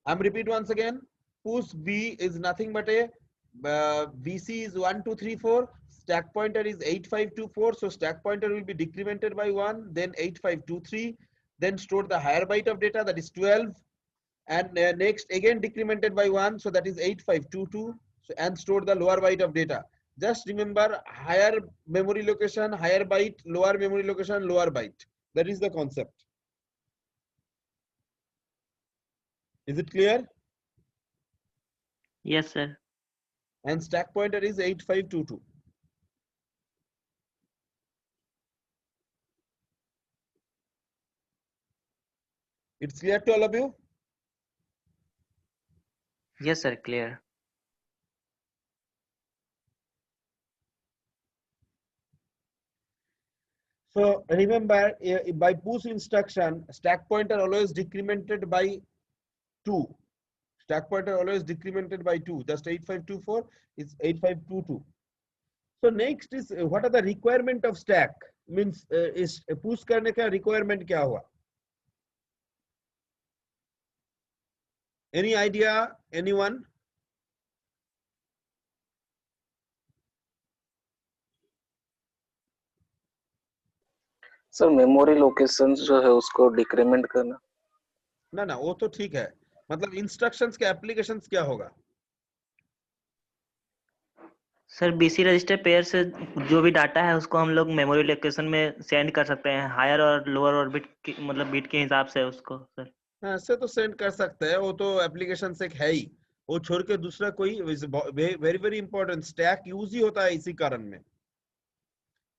I'm repeat once again. Push B is nothing but a BC is 1, 2, 3, 4. Stack pointer is 8524. So stack pointer will be decremented by 1, then 8523. Then store the higher byte of data, that is 12. And next again decremented by 1, so that is 8522. So, and store the lower byte of data. Just remember, higher memory location, higher byte, lower memory location, lower byte. That is the concept. Is it clear? Yes, sir. And stack pointer is 8522. It's clear to all of you? Yes, sir. Clear. So remember, by push instruction, stack pointer always decremented by 2. Stack pointer always decremented by 2. Just 8524 is 8522. So next is what are the requirement of stack? Means is push करने का requirement क्या हुआ? Any idea? Anyone? Sir memory location जो है उसको decrement करना। ना ना वो तो ठीक है, मतलब इंस्ट्रक्शंस के एप्लीकेशंस क्या होगा? सर बीसी रजिस्टर पेयर से जो भी डाटा है उसको हम लोग मेमोरी लोकेशन में सेंड कर सकते हैं, हायर और लोअर ऑर्बिट मतलब बिट के हिसाब से उसको सर। हाँ, ऐसे तो सेंड कर सकते हैं, वो तो एप्लीकेशन से है ही। वो छोड़ के दूसरा कोई very very important stack use ही होता है इसी कारण में।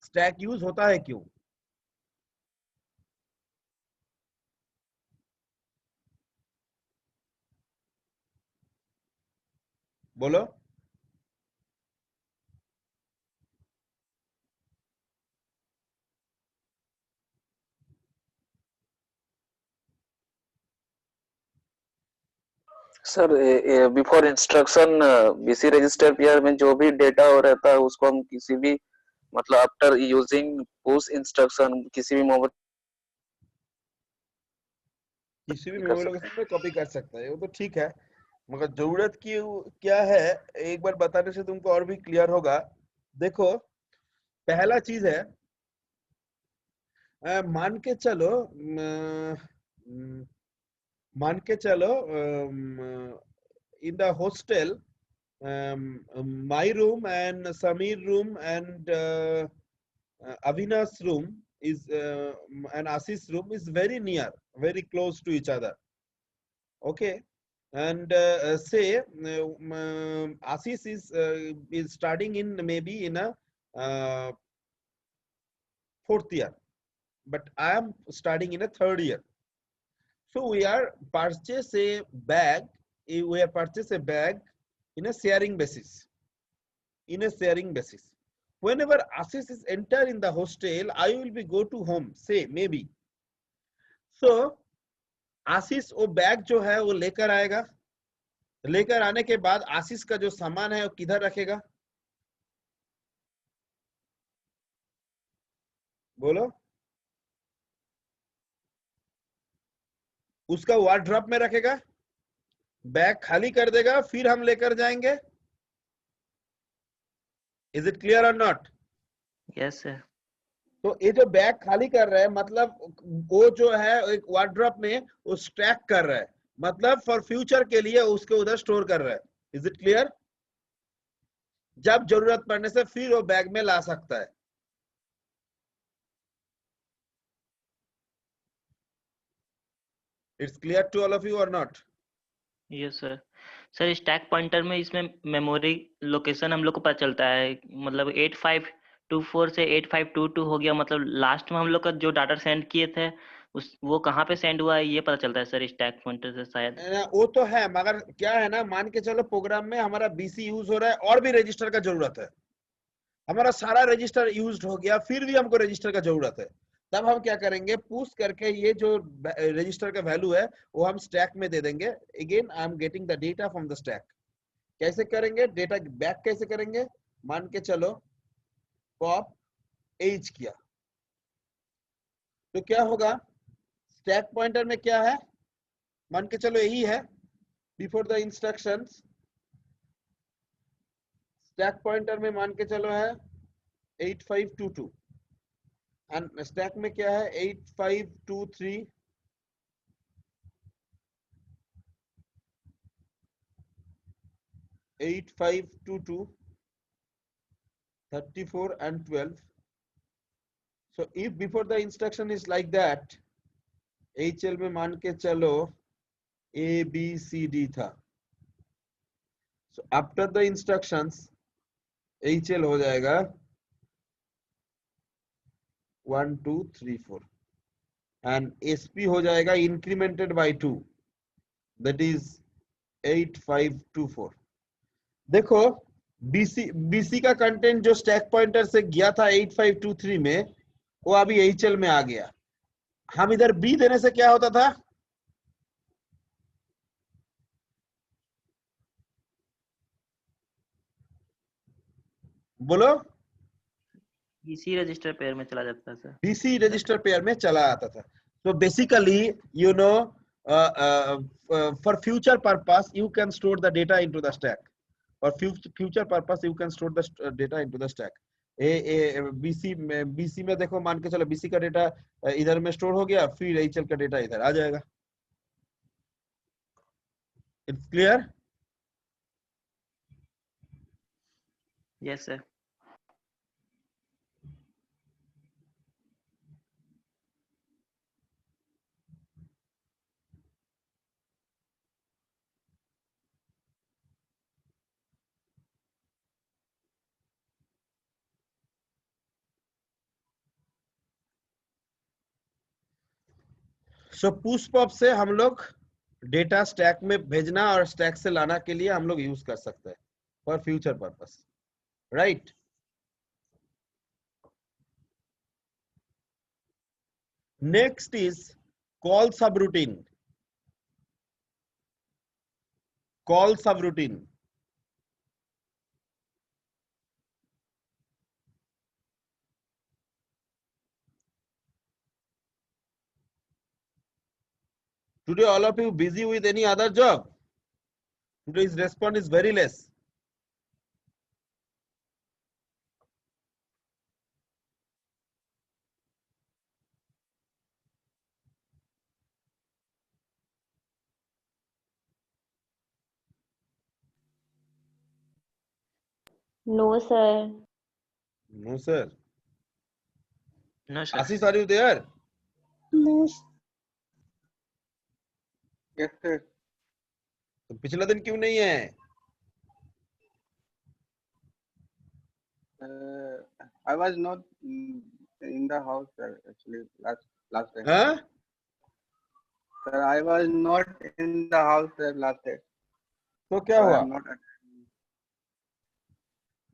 स्टैक यूज होता है क्यों? बोलो। Sir before instruction BC register pair में जो भी डेटा हो रहता है उसको हम किसी भी मतलब आफ्टर यूजिंग पुश इंस्ट्रक्शन किसी भी मोबाइल लोकेशन में कॉपी कर सकता है, वो तो ठीक है, मगर जरूरत की क्या है एक बार बताने से तुमको और भी क्लियर होगा। देखो, पहला चीज है, मान के चलो मान के चलो in the hostel my room and Samir room and Avina's room is and Ashish room is very near, very close to each other. Okay, and say Ashish is studying in maybe in a fourth year, but I am studying in a third year. So we are purchase a bag. We are purchase a bag in a sharing basis. In a sharing basis. Whenever Ashish is enter in the hostel, I will be go to home. Say maybe. So आशीष वो bag जो है वो लेकर आएगा, लेकर आने के बाद आशीष का जो सामान है वो किधर रखेगा? बोलो। उसका वार्डरोब में रखेगा, बैग खाली कर देगा, फिर हम लेकर जाएंगे। इज इट क्लियर और नॉट? Yes sir. तो ये जो बैग खाली कर रहा है मतलब वो जो है एक वार्डरोब में वो स्टैक कर रहा है, मतलब फॉर फ्यूचर के लिए उसके उधर स्टोर कर रहा है। Is it clear? जब जरूरत पड़ने से फिर वो बैग में ला सकता है। It's clear to all of you or not? Yes sir. Sir stack pointer में इसमें मेमोरी लोकेशन हम लोग को पता चलता है, मतलब 8524 से 8522 हो गया, मतलब लास्ट में हम लोग का जो डाटा सेंड किए थे उस वो कहाँ पे सेंड हुआ है ये पता चलता है सर स्टैक पॉइंटर से शायद। वो तो है, मगर क्या है ना, मान के चलो प्रोग्राम में हमारा बीसी यूज हो रहा है और भी रजिस्टर का जरूरत है, हमारा सारा रजिस्टर यूज्ड हो गया, फिर भी हमको रजिस्टर का जरूरत है, तब हम क्या करेंगे, पुश करके ये जो रजिस्टर का वैल्यू है वो हम स्टैक में दे देंगे। Again I am getting the data from the stack. कैसे करेंगे डेटा बैक, कैसे करेंगे? मान के चलो पॉप एज किया तो क्या होगा, स्टैक पॉइंटर में क्या है, मान के चलो यही है, before the instructions stack pointer में मान के चलो है 8522 एंड स्टैक में क्या है 8523 8522 34 and 12. So if before the instruction is like that, HL में मान के चलो A B C D था. So after the instructions HL हो जाएगा 1 2 3 4 and SP हो जाएगा incremented by 2, that is 8524. देखो BC का कंटेंट जो स्टैक पॉइंटर से गया था 8523 में वो अभी HL में आ गया. हम इधर B देने से क्या होता था? बोलो. BC रजिस्टर पेयर में चला जाता है सर. BC रजिस्टर पेयर में चला आता था. So basically, you know, for future purpose, you can store the data into the stack. For future purpose, you can store the data into the stack. BC में देखो मान के चलो BC का डेटा इधर में स्टोर हो गया, फिर HL का डेटा इधर आ जाएगा. It's clear? Yes sir. So push pop से हम लोग डेटा स्टैक में भेजना और स्टैक से लाना के लिए हम लोग यूज कर सकते हैं for future purpose, right? Next is call subroutine. Call subroutine. Today all of you busy with any other job? Today's response is very less. No, sir. No, sir. No sir. Ashish, are you there? No. Yes, sir. तो पिछला दिन क्यों नहीं है? I was not in the house, sir. Actually, last time. हाँ? Sir, I was not in the house, sir, last time. तो क्या So I हुआ? am not attending.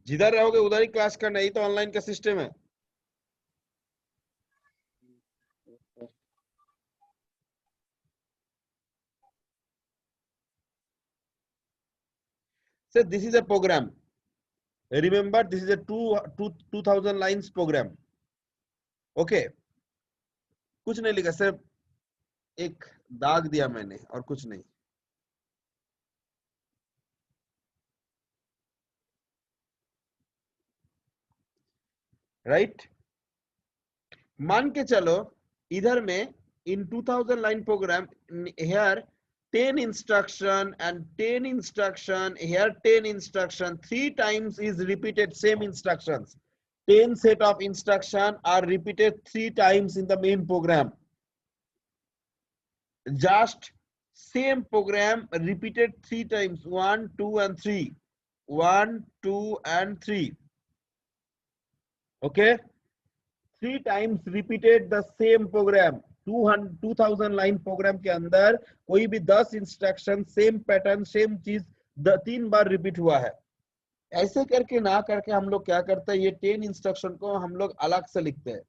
जिधर रहोगे उधर ही क्लास करना, ही तो ऑनलाइन का सिस्टम है. So this is a program. Remember, this is a 2000 lines program. Okay. कुछ नहीं लिखा, सिर्फ एक दाग दिया मैंने और कुछ नहीं. राइट? मान के चलो इधर में in 2000 line program, here 10 instruction and 10 instruction, here 10 instruction, 3 times is repeated same instructions. 10 set of instruction are repeated 3 times in the main program. Just same program repeated 3 times, 1 2 and 3, 1 2 and 3. Okay, 3 times repeated the same program. 2000 line program के अंदर कोई भी 10 instruction same pattern same चीज 3 बार repeat हुआ है. ऐसे करके ना करके हम लोग क्या करते हैं, ये 10 इंस्ट्रक्शन को हम लोग अलग से लिखते हैं.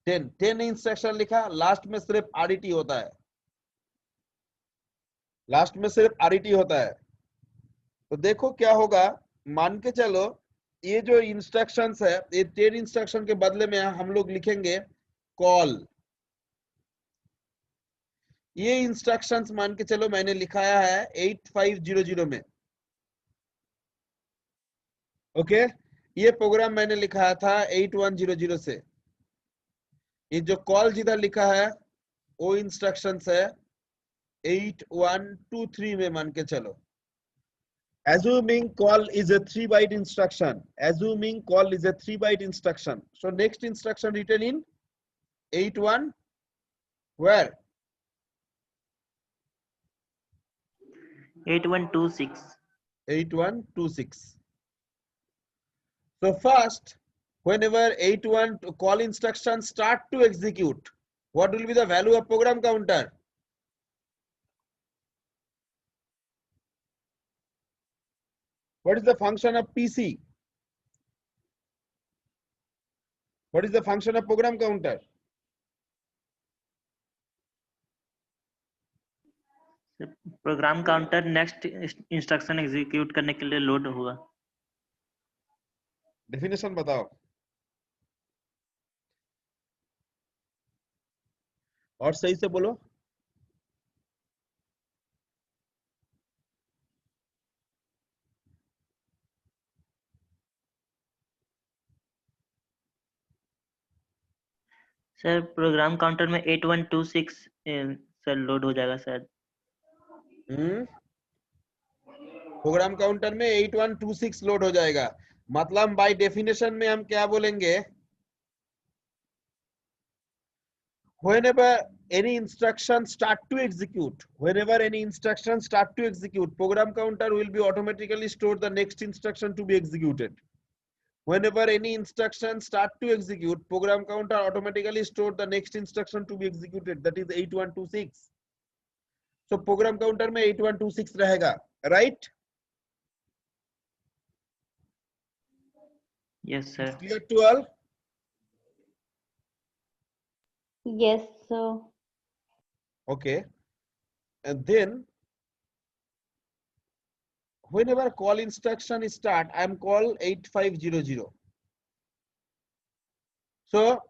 10 इंस्ट्रक्शन लिखा, लास्ट में सिर्फ आरईटी होता है. लास्ट में सिर्फ आरईटी होता है. तो देखो क्या होगा, मान के चलो ये जो इंस्ट्रक्शंस है, ये 10 इंस्ट्रक्शन के बदले में हम लोग लिखेंगे कॉल. ये इंस्ट्रक्शंस मान के चलो मैंने लिखाया है 8500 में, ओके। ये प्रोग्राम मैंने लिखाया था 8100 से। ये जो कॉल जिधर लिखा है वो इंस्ट्रक्शंस है 8123 में मान के चलो। Assuming call is a 3-byte instruction. Assuming call is a 3-byte instruction. So next instruction written in 81 where? 8126. 8126. So first, whenever 81 call instructions start to execute, what will be the value of program counter? What is the function of PC? What is the function of program counter? Program counter next instruction execute करने के लिए load हुआ। Definition बताओ और सही से बोलो। Sir programme counter में 8126 सर लोड हो जाएगा शायद। प्रोग्राम काउंटर में 8126 लोड हो जाएगा। मतलब बाय डेफिनेशन में हम क्या बोलेंगे, whenever any instruction start to execute, program counter will be automatically store the next instruction to be executed. Whenever any instruction start to execute, program counter automatically store the next instruction to be executed, that is 8126. So program counter में 8126 रहेगा, right? Yes sir. Clear to all? Yes, sir. Okay. And then whenever call instruction is start, I am call 8500. So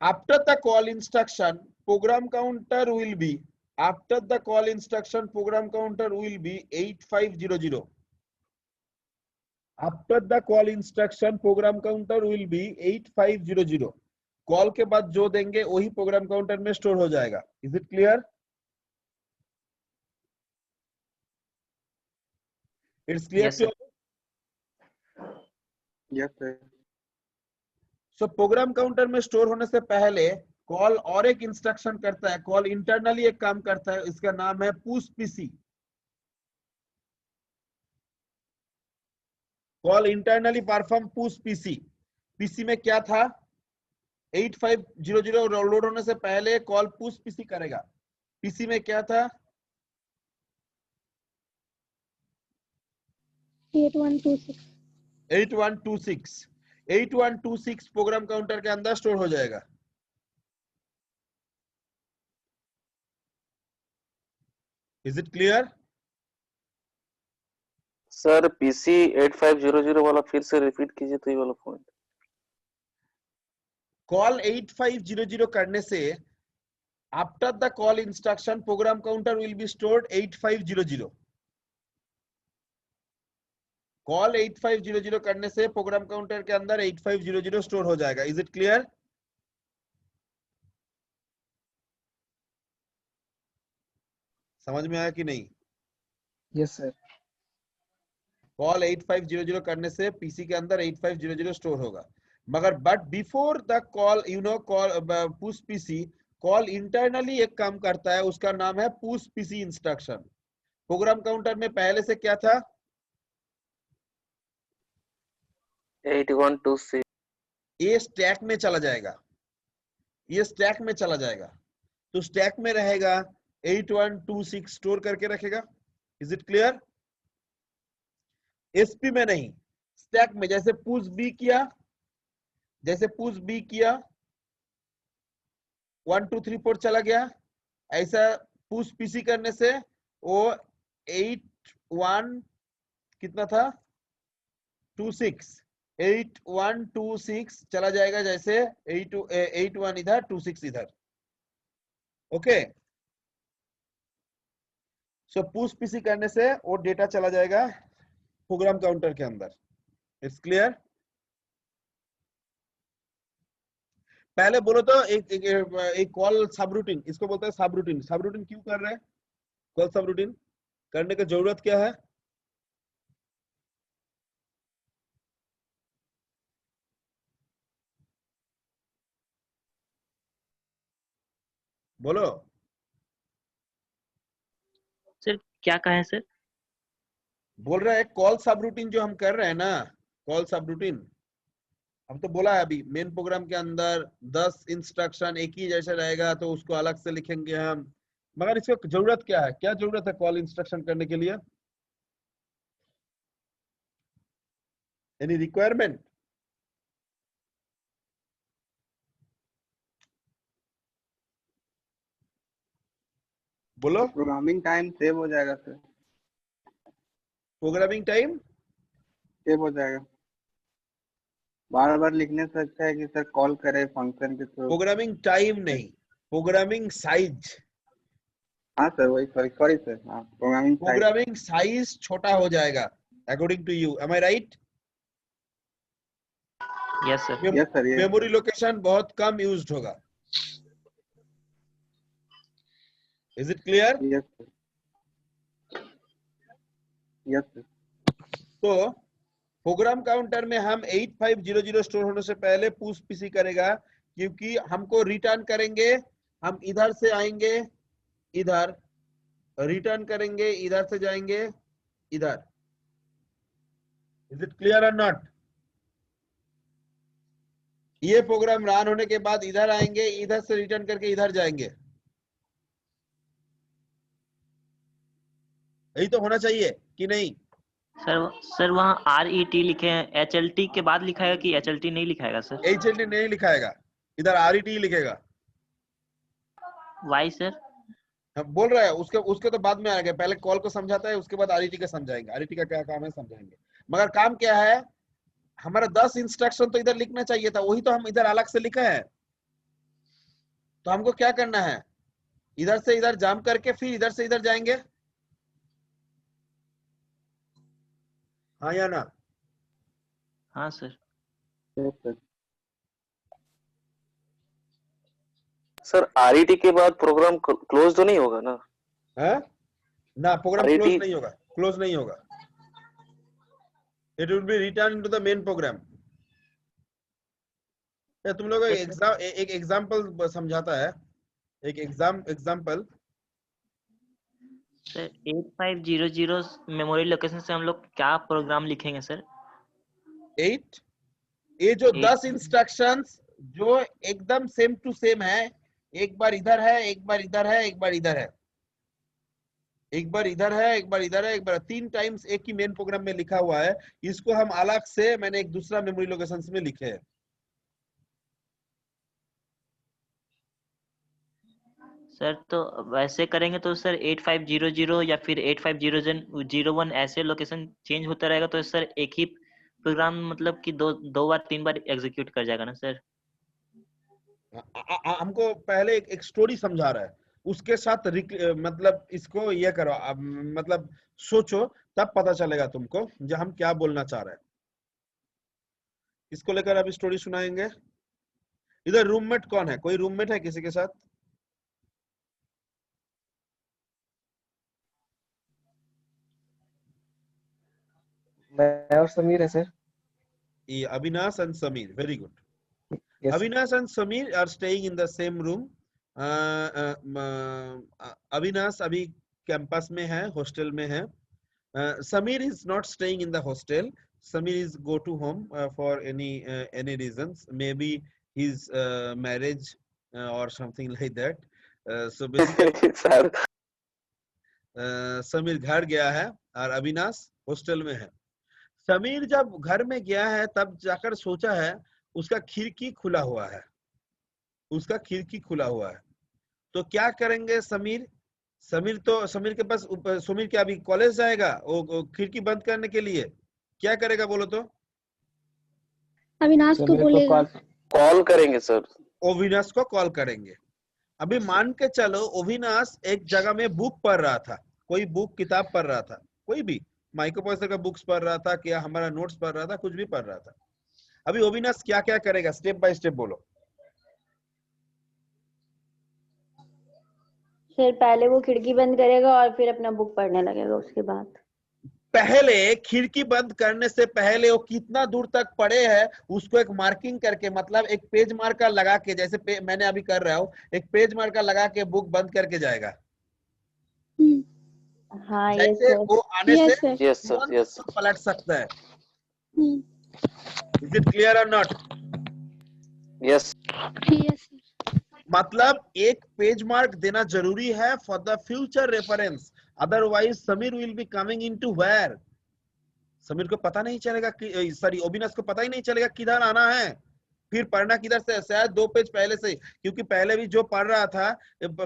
after the call instruction, program counter will be 8500. After the call instruction, program counter will be 8500. Call के बाद जो देंगे वही programme counter में store हो जाएगा। Is it clear? It's clear to? Yes sir. So program counter में store होने से पहले कॉल और एक इंस्ट्रक्शन करता है, कॉल इंटरनली एक काम करता है, इसका नाम है push PC. Call internally perform push PC. PC में क्या था, 8500 लोड होने से पहले कॉल पुश पीसी करेगा। पीसी में क्या था, 8126 प्रोग्राम काउंटर के अंदर स्टोर हो जाएगा। Is it clear? Sir PC 8500 वाला फिर से रिपीट कीजिए तो ये वाला पॉइंट। कॉल 8500 करने से after the call instruction program counter will be stored 8500। Call 8500 करने से प्रोग्राम काउंटर के अंदर 8500 स्टोर हो जाएगा। Is it clear? समझ में आया कि नहीं? Yes sir. कॉल 8500 करने से पीसी के अंदर 8500 स्टोर होगा, मगर but before the call call push PC, call internally एक काम करता है, उसका नाम है push PC instruction. Programme counter में पहले से क्या था, 8126। ये स्टैक में चला जाएगा, ये स्टैक में चला जाएगा, तो स्टैक में रहेगा 8126 स्टोर करके रखेगा। Is it clear? एसपी में नहीं, स्टैक में। जैसे पुश बी किया, 1 2 3 4 चला गया, ऐसा पुश पीसी करने से वो 81 कितना था 8126 चला जाएगा, जैसे 81 इधर 26 इधर। ओके, सो पुश पीसी करने से वो डेटा चला जाएगा प्रोग्राम काउंटर के अंदर। It's clear? पहले बोलो तो एक कॉल सब रूटीन, इसको बोलते हैं सब रूटीन। सब रूटीन क्यों कर रहे हैं? कॉल सब रूटीन करने की जरूरत क्या है? बोलो। सर क्या कहें सर? बोल रहे हैं कॉल सब रूटीन जो हम कर रहे हैं ना, कॉल सब रूटीन, हम तो बोला है अभी मेन प्रोग्राम के अंदर 10 इंस्ट्रक्शन एक ही जैसा रहेगा तो उसको अलग से लिखेंगे हम, मगर इसको जरूरत क्या है? क्या जरूरत है कॉल इंस्ट्रक्शन करने के लिए? Any requirement? बोलो। प्रोग्रामिंग टाइम सेव हो जाएगा सर, प्रोग्रामिंग टाइम सेव हो जाएगा। बार बार लिखने से अच्छा है कि सर कॉल करे फंक्शन के थ्रू। प्रोग्रामिंग टाइम नहीं, प्रोग्रामिंग साइज। हाँ सर वही, सॉरी सर, हाँ प्रोग्रामिंग साइज। प्रोग्रामिंग साइज छोटा हो जाएगा according to you, am I right? Yes sir. Yes sir, memory location बहुत कम यूज्ड होगा। Is it clear? Yes sir, yes sir. तो प्रोग्राम काउंटर में हम 8500 स्टोर होने से पहले पुश पीसी करेगा, क्योंकि हमको रिटर्न करेंगे, हम इधर से आएंगे इधर, रिटर्न करेंगे इधर से जाएंगे इधर। इज इट क्लियर और नॉट? ये प्रोग्राम रन होने के बाद इधर आएंगे, इधर से रिटर्न करके इधर जाएंगे। यही तो होना चाहिए कि नहीं? सर वहाँ RET लिखे हैं, HLT के बाद लिखाएगा कि HLT नहीं लिखाएगा सर? HLT नहीं लिखाएगा, इधर RET लिखेगा। Why sir? हम बोल रहे हैं उसके तो बाद में आएंगे, पहले कॉल को समझाता है उसके बाद RET का समझाएंगे। RET का क्या काम है समझाएंगे, मगर काम क्या है, हमारा 10 इंस्ट्रक्शन तो इधर लिखना चाहिए था, वही तो हम इधर अलग से लिखा है। तो हमको क्या करना है, इधर से इधर जाम करके फिर इधर से इधर जाएंगे। हाँ या ना? हाँ sir. Yes sir. Sir RET के बाद प्रोग्राम क्लोज तो नहीं होगा ना? है ना, प्रोग्राम RET क्लोज नहीं होगा, क्लोज नहीं होगा। It will be return into the main program. तुम लोग एक एग्जांपल समझाता है, एक एग्जांपल। सर 8500 मेमोरी लोकेशन से हम लोग क्या प्रोग्राम लिखेंगे सर? 8 ये जो 8 10 इंस्ट्रक्शंस जो एकदम सेम टू सेम है, एक बार इधर है, एक बार इधर है, एक बार इधर है, एक बार इधर है, एक बार इधर है, एक बार 3 टाइम्स एक ही मेन प्रोग्राम में लिखा हुआ है, इसको हम अलग से मैंने एक दूसरा मेमोरी लोकेशन में लिखे हैं। सर तो वैसे करेंगे तो सर 8500 या फिर 8501 ऐसे लोकेशन चेंज होता रहेगा तो सर एक ही प्रोग्राम मतलब कि दो बार 3 बार एग्जीक्यूट कर जाएगा ना सर? हमको पहले एक स्टोरी समझा रहा है, उसके साथ मतलब इसको ये करो, मतलब सोचो, तब पता चलेगा तुमको जो हम क्या बोलना चाह रहे हैं। इसको लेकर अभी स्टोरी सुनाएंगे। इधर रूममेट कौन है? कोई रूममेट है किसी के साथ? मैं और समीर है sir. Avinash and Samir, very good. Yes. Avinash and Samir are staying in the same room. Avinash अभी कैंपस में है, हॉस्टल में है। Samir is not staying in the hostel. Samir is go to home for any reasons, maybe his marriage or something like that. So basically Sameer घर गया है और Avinash hostel में है। समीर जब घर में गया है तब जाकर सोचा है उसका खिड़की खुला हुआ है, उसका खिड़की खुला हुआ है, तो क्या करेंगे समीर? समीर के पास, समीर क्या अभी कॉलेज जाएगा वो खिड़की बंद करने के लिए? क्या करेगा बोलो तो? अविनाश को बोलेगा, कॉल करेंगे सर, अविनाश को कॉल करेंगे। अभी मान के चलो अविनाश एक जगह में बुक पढ़ रहा था, कोई बुक किताब पढ़ रहा था, कोई भी माइक्रो प्रोसेसर का बुक्स पढ़ रहा था, क्या हमारा नोट्स पढ़ रहा था, कुछ भी पढ़ रहा था। अभी अविनाश क्या क्या करेगा, स्टेप बाय स्टेप बोलो। सर पहले वो खिड़की बंद करेगा और फिर अपना बुक पढ़ने लगेगा उसके बाद। पहले खिड़की बंद करने से पहले वो कितना दूर तक पड़े है उसको एक मार्किंग करके, मतलब एक पेज मार्कर लगा के, जैसे मैंने अभी कर रहा हूँ, एक पेज मार्कर लगा के बुक बंद करके जाएगा। हाँ यस जैसे सर। वो आने से यस सर, तुरंत यस उसको सर। पलट सकता है। इज इट क्लियर और नॉट? यस मतलब एक पेज मार्क देना जरूरी है for the future reference, otherwise Sameer will be coming into where. Sameer को पता नहीं चलेगा कि, सॉरी अविनाश को पता ही नहीं चलेगा किधर आना है, फिर पढ़ना किधर से, शायद 2 पेज पहले से, क्योंकि पहले भी जो पढ़ रहा था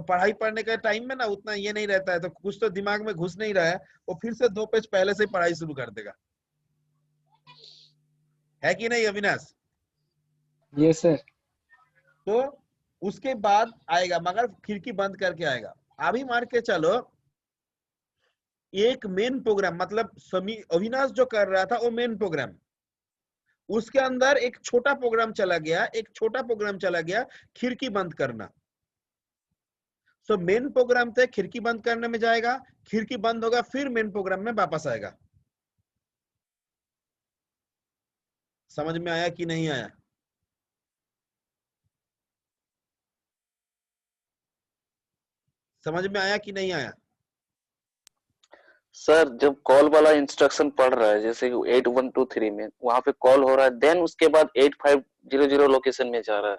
पढ़ाई पढ़ने के टाइम में ना उतना ये नहीं रहता है, तो कुछ तो दिमाग में घुस नहीं रहा है, वो फिर से 2 पेज पहले से पढ़ाई शुरू कर देगा, है कि नहीं अविनाश? Yes sir. तो उसके बाद आएगा, मगर खिड़की बंद करके आएगा। अभी मान के चलो एक मेन प्रोग्राम, मतलब अविनाश जो कर रहा था वो मेन प्रोग्राम, उसके अंदर एक छोटा प्रोग्राम चला गया, एक छोटा प्रोग्राम चला गया खिड़की बंद करना। सो मेन प्रोग्राम से खिड़की बंद करने में जाएगा, खिड़की बंद होगा, फिर मेन प्रोग्राम में वापस आएगा। समझ में आया कि नहीं आया? समझ में आया कि नहीं आया? सर जब कॉल वाला इंस्ट्रक्शन पढ़ रहा है, जैसे कि 8123 में वहां पे कॉल हो रहा है, देन उसके बाद 8500 लोकेशन में जा रहा है।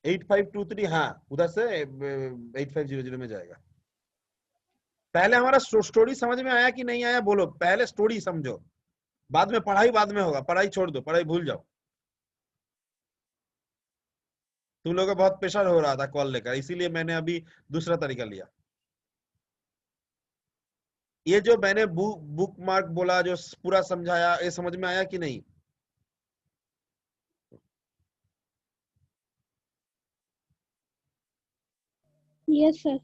8523, हाँ उधर से 8500 में जाएगा। पहले हमारा स्टोरी समझ में आया कि नहीं आया बोलो, पहले स्टोरी समझो, बाद में पढ़ाई बाद में होगा, पढ़ाई छोड़ दो, पढ़ाई भूल जाओ। तुम लोगों का बहुत प्रेशर हो रहा था कॉल लेकर, इसीलिए मैंने अभी दूसरा तरीका लिया। ये जो मैंने बुक मार्क बोला, जो पूरा समझाया, ये समझ में आया कि नहीं? Yes sir.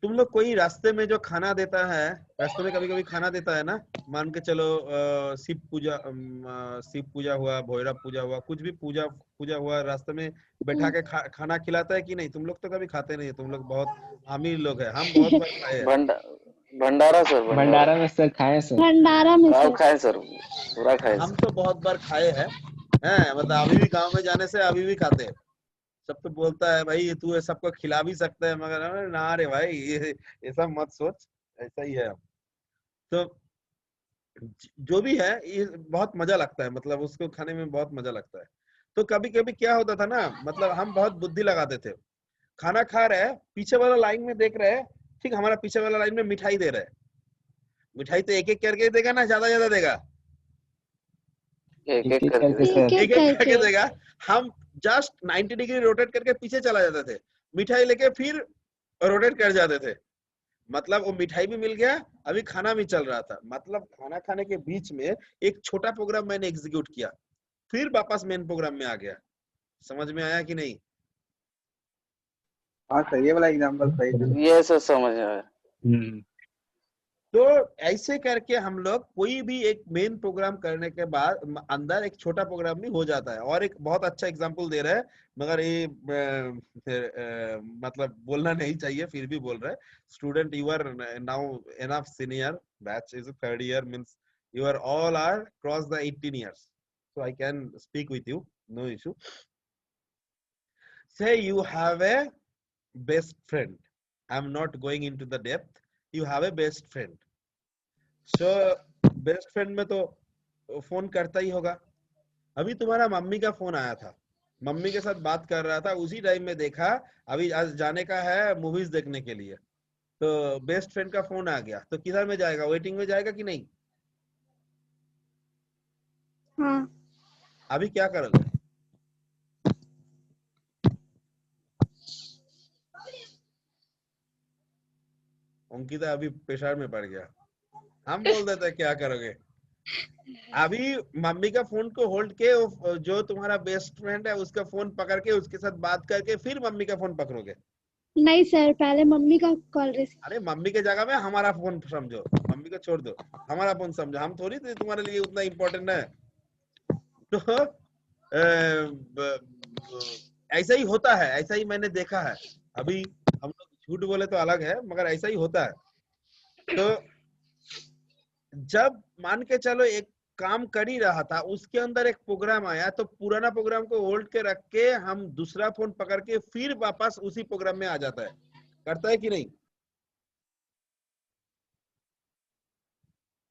तुम लोग कोई रास्ते में जो खाना देता है, रास्ते में कभी कभी खाना देता है ना, मान के चलो शिव पूजा हुआ, भैरव पूजा हुआ, कुछ भी पूजा हुआ, रास्ते में बैठा के खाना खिलाता है कि नहीं? तुम लोग तो कभी खाते नहीं है, तुम लोग बहुत अमीर लोग हैं, हम बहुत बार खाए हैं। भंडारा सर, भंडारा में सर खाए सर। भंडारा में कब सर। खाए सर? पूरा खाए हम सर। तो बहुत बार खाए हैं, मतलब अभी भी गांव में जाने से अभी भी खाते हैं। सब तो बोलता है भाई तू ये सबको खिला भी सकता है, मगर अरे ना रे भाई, ये ऐसा मत सोच, ऐसा ही है। तो जो भी है, ये बहुत मजा लगता है, मतलब उसको खाने में बहुत मजा लगता है। तो कभी कभी क्या होता था ना, मतलब हम बहुत बुद्धि लगाते थे, खाना खा रहे हैं, पीछे वाला लाइन में देख रहे हैं, ठीक, हमारा पीछे वाला लाइन में मिठाई दे रहे हैं, मिठाई तो एक एक करके देगा ना, ज्यादा ज्यादा देगा, एक एक एक एक करके करके। सर। एक एक करके देगा। हम जस्ट 90 डिग्री रोटेट करके पीछे चला जाते थे, मिठाई लेके फिर रोटेट कर जाते थे, मतलब वो मिठाई भी मिल गया, अभी खाना भी चल रहा था, मतलब खाना खाने के बीच में एक छोटा प्रोग्राम मैंने एग्जीक्यूट किया, फिर वापस मेन प्रोग्राम में आ गया। समझ में आया कि नहीं? हाँ सर, ये वाला एग्जांपल सही था। ये सर समझ आया। तो ऐसे करके हम लोग कोई भी एक मेन प्रोग्राम करने के बाद अंदर एक छोटा प्रोग्राम भी हो जाता है। और एक बहुत अच्छा एग्जांपल दे रहा है, मगर ये मतलब बोलना नहीं चाहिए, फिर भी बोल रहा है। Student, you are now enough senior, batch is third year, means you are all are cross the 18 years, so I can speak with you, no issue. Say you have a best friend, I'm not going into the depth, you have a best friend. So best friend में तो phone करता ही होगा। अभी तुम्हारा mummy का phone आया था, mummy के साथ बात कर रहा था, उसी टाइम में देखा अभी आज जाने का है मूवीज देखने के लिए, तो बेस्ट फ्रेंड का फोन आ गया, तो किधर में जाएगा, वेटिंग में जाएगा कि नहीं? हाँ। अभी क्या करोगे? अंकिता अभी प्रेशर में पड़ गया, हम बोल देते क्या करोगे। अभी मम्मी का फोन को होल्ड के जो तुम्हारा बेस्ट फ्रेंड है उसका फोन पकड़ के उसके साथ बात करके फिर मम्मी का फोन पकड़ोगे। नहीं सर, पहले मम्मी का कॉल रिसीव। अरे मम्मी के जगह में हमारा फोन समझो, मम्मी को छोड़ दो, हमारा फोन समझो, हम थोड़ी तुम्हारे लिए उतना इम्पोर्टेंट है। तो ऐसा ही होता है, ऐसा ही मैंने देखा है। अभी हम लोग झूठ बोले तो अलग है, मगर ऐसा ही होता है। तो जब मान के चलो एक काम कर ही रहा था, उसके अंदर एक प्रोग्राम आया, तो पुराना प्रोग्राम को होल्ड के रख के हम दूसरा फोन पकड़ के फिर वापस उसी प्रोग्राम में आ जाता है, करता है कि नहीं?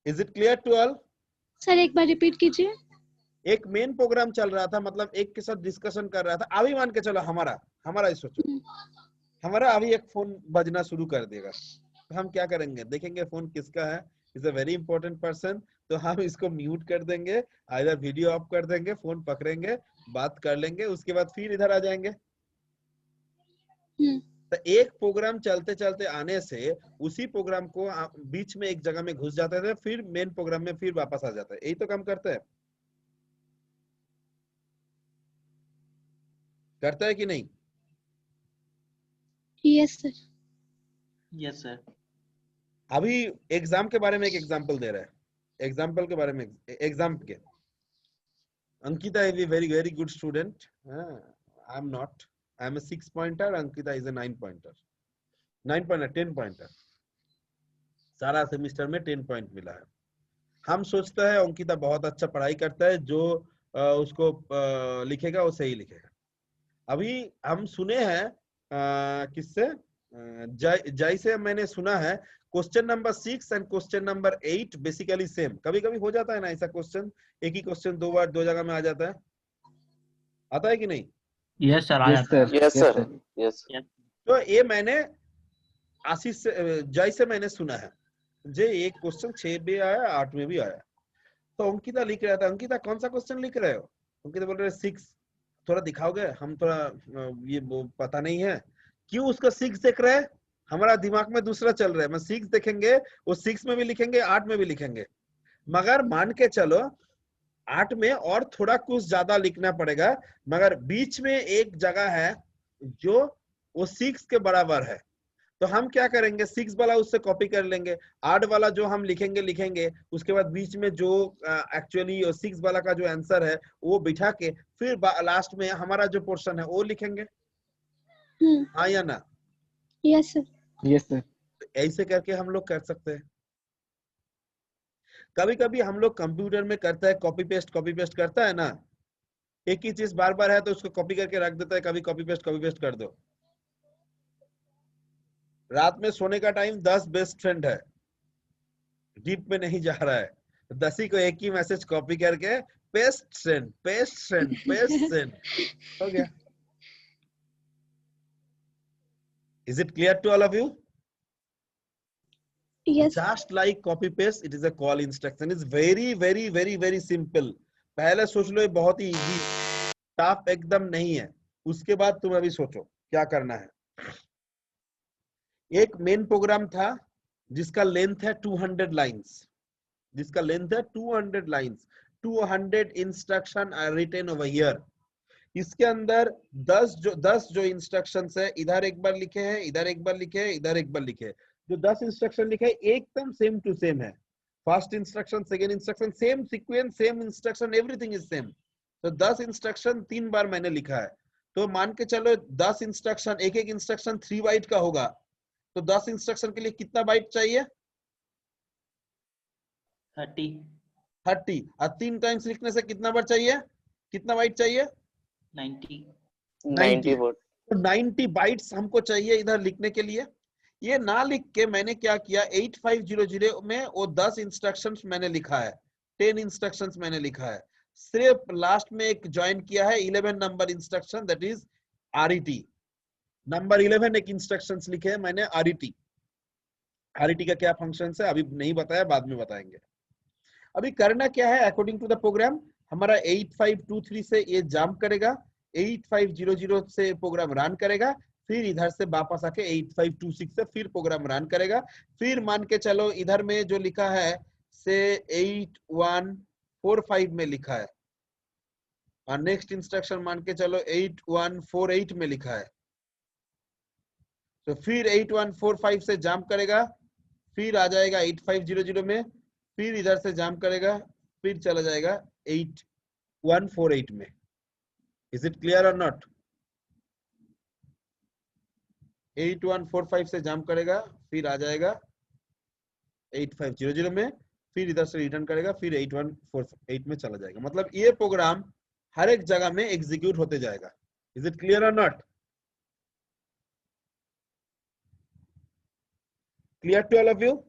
Is it clear to all? Sir एक बार रिपीट कीजिए। एक मेन प्रोग्राम चल रहा था, मतलब एक के साथ डिस्कशन कर रहा था। अभी मान के चलो हमारा ही सोचो, हमारा अभी एक फोन बजना शुरू कर देगा, तो हम क्या करेंगे? देखेंगे फोन किसका है, is a very important person, तो हम इसको म्यूट कर देंगे, इधर वीडियो ऑफ कर देंगे, फोन पकड़ेंगे, बात कर लेंगे, उसके बाद फिर इधर आ जाएंगे। तो एक प्रोग्राम चलते चलते आने से उसी प्रोग्राम को बीच में एक जगह में घुस जाते थे, फिर मेन प्रोग्राम में फिर वापस आ जाता है। यही तो काम करते हैं, करता है कि नहीं? Yes sir. Yes sir. अभी एग्जाम के बारे में एक एग्जांपल दे रहा है, एग्जांपल के बारे में, एग्जाम के। Ankita is a very very good student. I am not. I am a 6 pointer. Ankita is a 9 pointer. 9 pointer, 10 pointer. सारा सेमिस्टर में 10 पॉइंट मिला है। हम सोचते हैं अंकिता बहुत अच्छा पढ़ाई करता है, जो उसको लिखेगा वो सही लिखेगा। अभी हम सुने हैं किससे, जय से मैंने सुना है, question number 6 and question number 8 basically same. कभी कभी हो जाता है ना ऐसा, क्वेश्चन एक ही क्वेश्चन दो बार दो जगह में आ जाता है, आता है कि नहीं? यस सर, आ यस जाता है। सर। Yes sir, yes. तो ये मैंने आशीष से, जय से मैंने सुना है, जे एक क्वेश्चन 6 में आया, 8 में भी आया। तो अंकिता लिख रहा था, अंकिता कौन सा क्वेश्चन लिख रहे हो? अंकिता बोल रहे 6। थोड़ा दिखाओगे? हम थोड़ा ये पता नहीं है। क्यों उसका 6 देख रहे हैं? हमारा दिमाग में दूसरा चल रहा है। मैं 6 देखेंगे, वो 6 में भी लिखेंगे, 8 में भी लिखेंगे। मगर मान के चलो 8 में और थोड़ा कुछ ज्यादा लिखना पड़ेगा, मगर बीच में एक जगह है जो वो 6 के बराबर है। तो हम क्या करेंगे, 6 वाला उससे कॉपी कर लेंगे, 8 वाला जो हम लिखेंगे, उसके बाद बीच में जो एक्चुअली 6 वाला का जो आंसर है वो बिठा के फिर लास्ट में हमारा जो पोर्शन है वो लिखेंगे। हाँ या ना? Yes sir. Yes sir. ऐसे करके हम लोग कर सकते हैं। कभी कभी हम लोग कंप्यूटर में करता है कॉपी पेस्ट करता है ना, एक ही चीज बार बार है तो उसको कॉपी करके रख देता है, कभी कॉपी पेस्ट कर दो। रात में सोने का टाइम 10 बेस्ट फ्रेंड है, डीप में नहीं जा रहा है, 10 ही को एक ही मैसेज कॉपी करके पेस्ट सेंड हो गया। Is it clear to all of you? Yes. Just like copy paste, it is a call instruction. It's very very very very simple. पहले सोच लो ये बहुत ही इजी, टफ एकदम नहीं है। उसके बाद तुम अभी सोचो क्या करना है। एक मेन प्रोग्राम था जिसका लेंथ है 200 लाइंस, जिसका लेंथ है 200 lines, 200 instruction are written over here. इसके अंदर 10 जो इंस्ट्रक्शंस है, इधर एक बार लिखे हैं, इधर एक बार लिखे हैं, इधर एक बार लिखे हैं। जो 10 इंस्ट्रक्शन लिखे हैं एकदम सेम टू सेम है। First instruction, second instruction, same sequence, same instruction, everything is same. तो 10 इंस्ट्रक्शन 3 बार मैंने लिखा है। तो मान के चलो 10 इंस्ट्रक्शन, एक एक इंस्ट्रक्शन 3 बाइट का होगा, तो 10 इंस्ट्रक्शन के लिए कितना बाइट चाहिए? 30। और 3 टाइम्स लिखने से कितना बार चाहिए, कितना बाइट चाहिए? 90 वर्ड। तो 90 बाइट्स हमको चाहिए इधर लिखने के लिए। ये ना लिख के मैंने क्या किया, 8500 में वो 10 इंस्ट्रक्शंस मैंने लिखा है, 10 इंस्ट्रक्शंस मैंने लिखा है। सिर्फ लास्ट में एक ज्वाइन किया है 11 number instruction, that is RET। Number 11 एक इंस्ट्रक्शंस लिखे हैं मैंने RET। RET का क्या फंक्शन है अभी नहीं बताया, बाद में बताएंगे। अभी करना क्या है, अकॉर्डिंग टू द प्रोग्राम हमारा 8523 से ये जंप करेगा, 8500 से प्रोग्राम रन करेगा, फिर इधर से वापस आके 8526 से फिर प्रोग्राम रन करेगा। फिर मान के चलो इधर में जो लिखा है से 8145 में लिखा है, और नेक्स्ट इंस्ट्रक्शन मान के चलो 8148 में लिखा है। तो फिर 8145 से जंप करेगा, फिर आ जाएगा 8500 में, फिर इधर से जंप करेगा, फिर चला जाएगा 8148 में। इज इट क्लियर और नॉट? 8145 से जंप करेगा, फिर आ जाएगा 8500 में, फिर इधर से रिटर्न करेगा, फिर 8148 में चला जाएगा। मतलब ये प्रोग्राम हर एक जगह में एग्जीक्यूट होते जाएगा। इज इट क्लियर और not? Clear to all of you?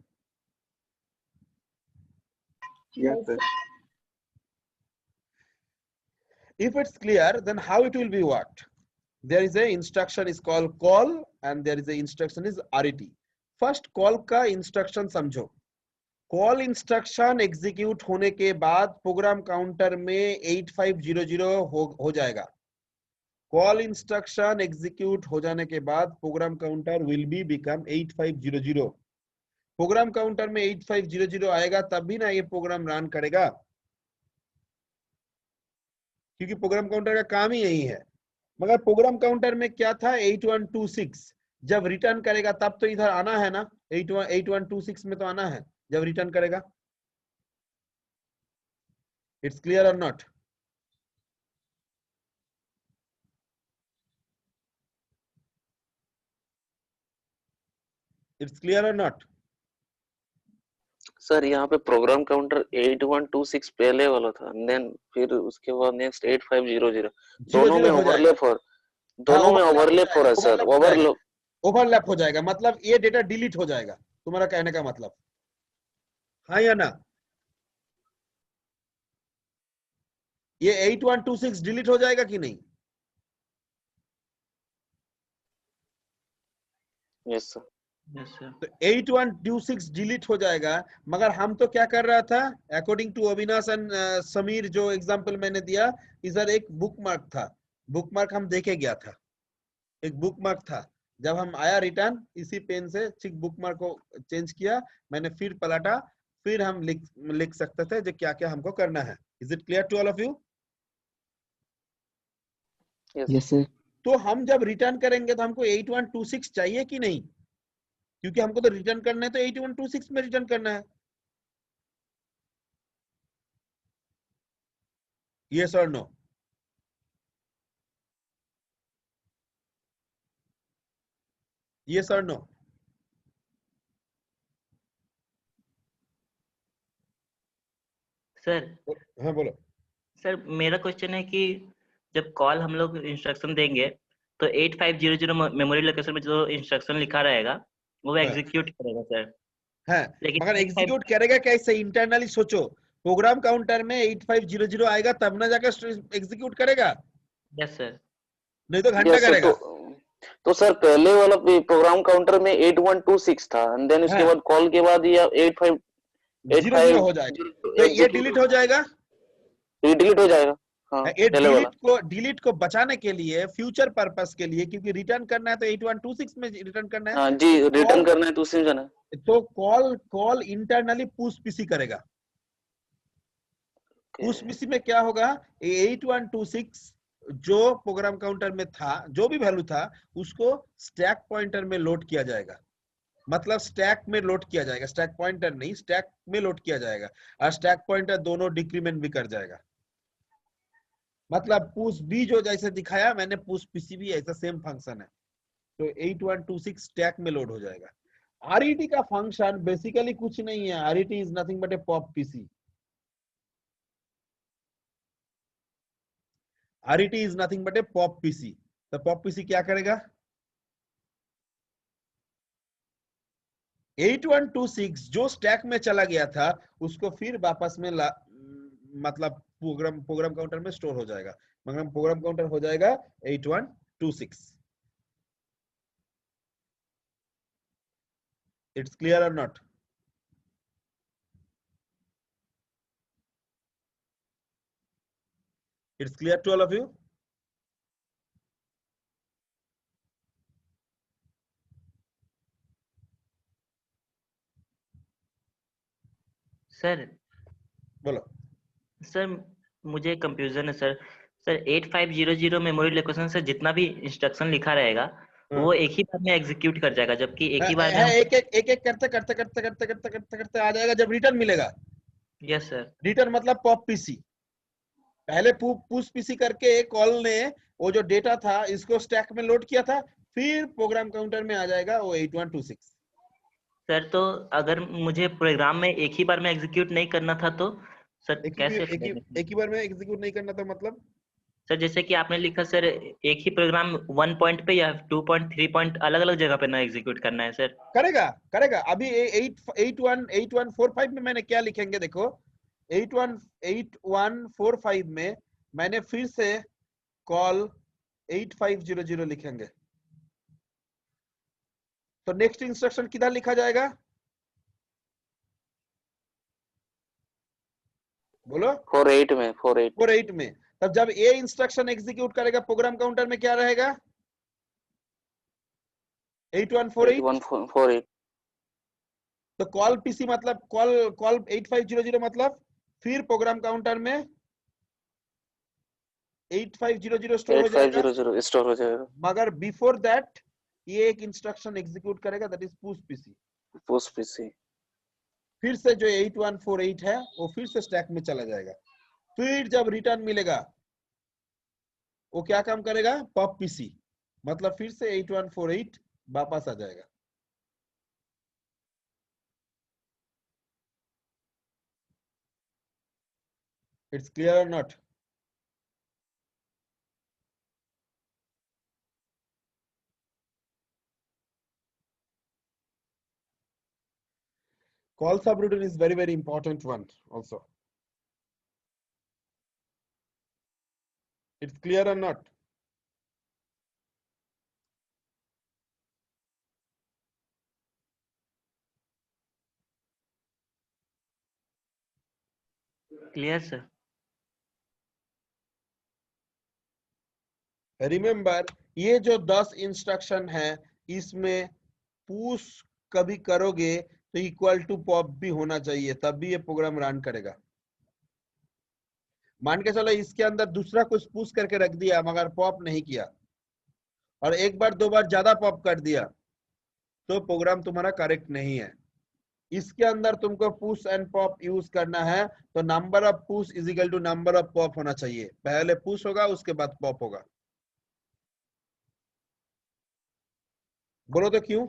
Yes, sir. If it's clear, then how it will be worked? There is a instruction is called call and there is a instruction is RET. First call का instruction समझो। Call instruction execute होने के बाद programme counter में 8500 हो जाएगा। Call instruction execute हो जाने के बाद program counter will be become 8500। Programme counter में 8500 आएगा तब भी ना ये प्रोग्राम रन करेगा, क्योंकि प्रोग्राम काउंटर का काम ही यही है। मगर प्रोग्राम काउंटर में क्या था, 8126 जब रिटर्न करेगा तब तो इधर आना है ना, 8126 में तो आना है जब रिटर्न करेगा। इट्स क्लियर और नॉट? इट्स क्लियर और नॉट? सर यहाँ पे प्रोग्राम काउंटर 8126 पहले वाला था, देन फिर उसके बाद नेक्स्ट 8500 दोनों में ओवरलैप हो, दोनों में ओवरलैप हो रहा है सर, ओवरलैप हो जाएगा। मतलब ये डेटा डिलीट हो जाएगा, तुम्हारा कहने का मतलब, हाँ या ना? ये 8126 डिलीट हो जाएगा कि नहीं? Yes sir. Yes sir. तो 8126 डिलीट हो जाएगा। मगर हम तो क्या कर रहा था, according to Avinash and Sameer, जो एग्जांपल मैंने दिया, इधर एक बुक मार्क था, बुक मार्क हम देखे गया था, एक बुक मार्क था। जब हम आया रिटर्न, इसी पेन से ठीक बुक मार्क को चेंज किया, मैंने फिर पलटा, फिर हम लिख सकते थे जो क्या क्या हमको करना है। Is it clear to all of you? Yes sir. तो हम जब रिटर्न करेंगे तो हमको 8126 चाहिए कि नहीं? क्योंकि हमको तो रिटर्न करना है, तो 8126 में रिटर्न करना है। यस और नो? यस और नो? सर हाँ बोलो। सर मेरा क्वेश्चन है कि जब कॉल हम लोग इंस्ट्रक्शन देंगे तो 8500 मेमोरी लोकेशन में जो इंस्ट्रक्शन लिखा रहेगा वो एग्जीक्यूट करेगा सर। है, लेकिन मगर एग्जीक्यूट करेगा कैसे? इंटरनली सोचो, प्रोग्राम काउंटर में 8500 आएगा तब ना जाकर एग्जीक्यूट करेगा, यस सर। नहीं तो घंटा करेगा। तो सर पहले वाला प्रोग्राम काउंटर में 8126 था, एंड देन उसके बाद कॉल के बाद ये 8500 हो जाएगा, तो ये डिलीट हो जाएगा, ये डिलीट हो जाएगा। हाँ, ये डिलीट को बचाने के लिए, फ्यूचर पर्पस के लिए, क्योंकि रिटर्न करना है तो 8126 में रिटर्न करना है। हाँ जी, रिटर्न करना है तो उसी में जाना है। तो कॉल इंटरनली पुश पीसी करेगा। पुश पीसी में क्या होगा, 8126 जो प्रोग्राम काउंटर में था, जो भी वैल्यू था, उसको स्टैक पॉइंटर में लोड किया जाएगा। मतलब स्टैक में लोड किया जाएगा, स्टैक पॉइंटर नहीं, स्टैक में लोड किया जाएगा, और स्टैक पॉइंटर दोनों डिक्रीमेंट भी कर जाएगा। मतलब पुश बी जो जैसे दिखाया मैंने, पुश पीसी भी ऐसा सेम फंक्शन है। तो 8126 स्टैक में लोड हो जाएगा। आरईटी का फंक्शन बेसिकली कुछ नहीं है, RET is nothing but A pop PC. RET is nothing but A pop PC. तो पॉप पीसी क्या करेगा, 8126 जो स्टैक में चला गया था उसको फिर वापस में मतलब प्रोग्राम काउंटर में स्टोर हो जाएगा, मगर प्रोग्राम काउंटर हो जाएगा 8126। इट्स क्लियर और not? It's clear to all of you? Sir बोलो। सर मुझे कंफ्यूजन है सर। सर 8500 मेमोरी लोकेशन से जितना भी इंस्ट्रक्शन लिखा रहेगा वो एक ही बार में एग्जीक्यूट कर जाएगा, जबकि एक ही बार में है, हम। एक एक करते करते करते करते करते करते करते आ जाएगा जब रिटर्न मिलेगा। Yes sir. रिटर्न मतलब पॉप पीसी। पहले पुश पीसी करके कॉल ने वो जो डेटा था इसको स्टैक में लोड किया था, फिर प्रोग्राम काउंटर में आ जाएगा वो 8126। सर तो अगर मुझे प्रोग्राम में एक ही बार में एग्जीक्यूट नहीं करना था तो सर कैसे एक ही बार में एग्जीक्यूट नहीं करना था मतलब? सर जैसे कि आपने लिखा सर एक ही प्रोग्राम 1 पॉइंट पे या 2 पॉइंट 3 पॉइंट अलग अलग जगह पे ना एग्जीक्यूट करना है सर। करेगा अभी 8145 में मैंने क्या लिखेंगे देखो। 8145 में मैंने फिर से कॉल 8500 लिखेंगे। तो नेक्स्ट इंस्ट्रक्शन किधर लिखा जाएगा बोलो? 48 में 48 में। तब जब ये इंस्ट्रक्शन एग्जीक्यूट करेगा प्रोग्राम काउंटर में क्या रहेगा? 8148। 8148। तो कॉल पीसी मतलब कॉल 8500 मतलब फिर प्रोग्राम काउंटर में 8500 स्टोर हो जाएगा। 8500 स्टोर हो जाएगा। मगर बिफोर दैट ये एक इंस्ट्रक्शन एग्जीक्यूट करेगा, that is push PC. Push PC फिर से जो 8148 है वो फिर से स्टैक में चला जाएगा। फिर जब रिटर्न मिलेगा वो क्या काम करेगा? पॉप पीसी, मतलब फिर से 8148 वापस आ जाएगा। इट्स क्लियर और not? Call subroutine is very important one also. It's clear or not? Clear sir. Remember ये जो 10 इंस्ट्रक्शन है इसमें पुश कभी करोगे तो इक्वल टू पॉप भी होना चाहिए, तब भी ये प्रोग्राम रन करेगा। मान के चलो इसके अंदर दूसरा कुछ पुश करके रख दिया मगर पॉप नहीं किया, और एक बार दो बार ज्यादा पॉप कर दिया, तो प्रोग्राम तुम्हारा करेक्ट नहीं है। इसके अंदर तुमको पुश एंड पॉप यूज करना है, तो number of push is equal to number of pop होना चाहिए। पहले पुश होगा उसके बाद पॉप होगा। बोलो तो क्यों?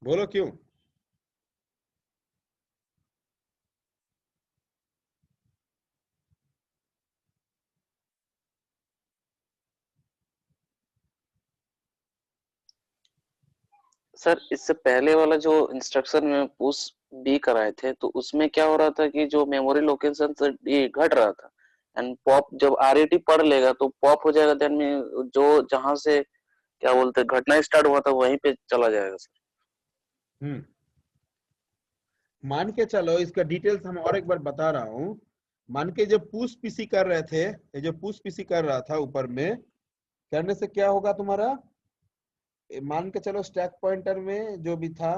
बोलो क्यों? सर इससे पहले वाला जो इंस्ट्रक्शन में पुश बी कराए थे तो उसमें क्या हो रहा था कि जो मेमोरी लोकेशन से ये घट रहा था, एंड पॉप जब आरईटी पढ़ लेगा तो पॉप हो जाएगा, देन में जो जहां से क्या बोलते हैं घटना स्टार्ट हुआ था वहीं पे चला जाएगा सर। मान के चलो इसका डिटेल्स हम और एक बार बता रहा हूं। मान के जब पुश पीसी कर रहे थे, ये जो पुश पीसी कर रहा था ऊपर में करने से क्या होगा तुम्हारा? मान के चलो स्टैक पॉइंटर में जो भी था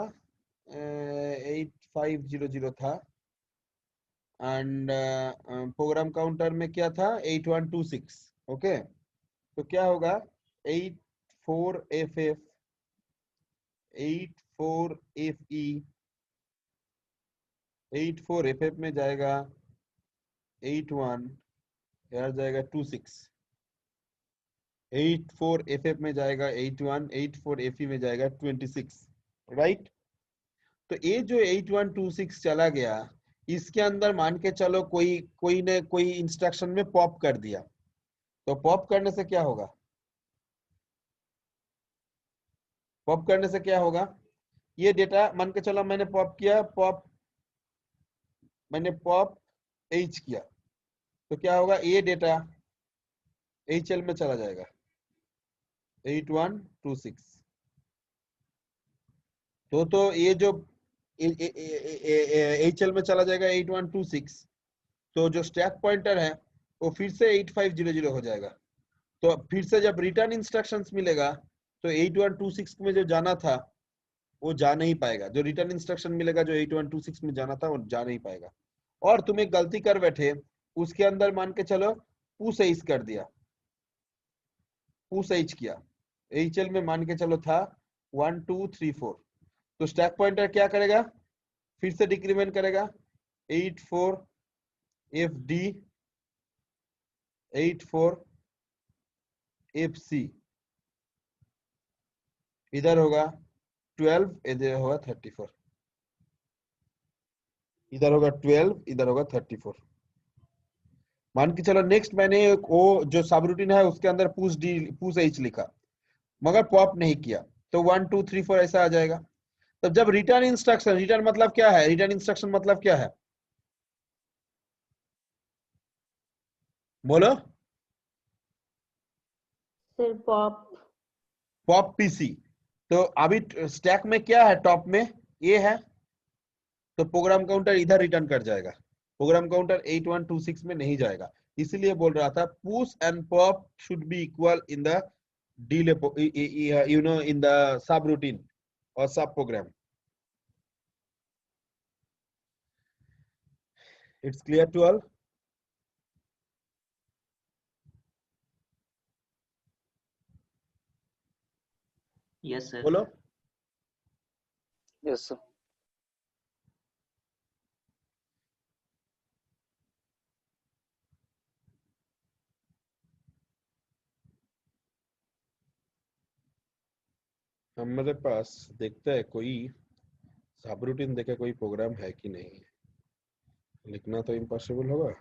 8500 था, एंड प्रोग्राम काउंटर में क्या था? 8126। ओके, तो क्या होगा? 84FF 84FE 84FF में जाएगा 81, यार जाएगा 26। 84FF में जाएगा 81, 84FE में जाएगा 26, राइट? तो ये जो 8126 चला गया, इसके अंदर मान के चलो कोई ने कोई इंस्ट्रक्शन में पॉप कर दिया, तो पॉप करने से क्या होगा? पॉप करने से क्या होगा? ये डेटा मान के चलो मैंने पॉप किया, मैंने पॉप H किया, तो क्या होगा? ये डेटा HL में चला जाएगा 8126। तो ये जो HL में चला जाएगा 8126, तो जो स्टैक पॉइंटर है वो फिर से 8500 हो जाएगा। तो फिर से जब रिटर्न इंस्ट्रक्शंस मिलेगा तो 8126 में जो जाना था वो जा नहीं पाएगा। जो रिटर्न इंस्ट्रक्शन मिलेगा जो 8126 में जाना था वो जा नहीं पाएगा। और तुम एक गलती कर बैठे, उसके अंदर मान के चलो पुश एच कर दिया, पुश एच किया, एचएल में मान के चलो था 1 2 3 4, तो स्टैक पॉइंटर क्या करेगा, फिर से डिक्रीमेंट करेगा 84 FD 84 FC, इधर होगा 12, इधर होगा 34, इधर होगा 12, इधर होगा 34। मान के चलो नेक्स्ट मैंने वो जो सब रूटीन है उसके अंदर पुश एच लिखा मगर पॉप नहीं किया, तो 1 2 3 4 ऐसा आ जाएगा। तब जब रिटर्न इंस्ट्रक्शन, रिटर्न मतलब क्या है, रिटर्न इंस्ट्रक्शन मतलब क्या है, बोलो। सर पॉप पॉप पीसी, तो अभी स्टैक में क्या है, टॉप में ये है, तो प्रोग्राम काउंटर इधर रिटर्न कर जाएगा, प्रोग्राम काउंटर 8126 में नहीं जाएगा। इसीलिए बोल रहा था push and pop should be equal in the delay, you know, in the subroutine or subprogram. It's clear to all? Yes sir. बोलो। Yes sir. हमारे पास देखते हैं कोई सब रूटीन देखे कोई प्रोग्राम है कि नहीं, लिखना तो इम्पॉसिबल होगा।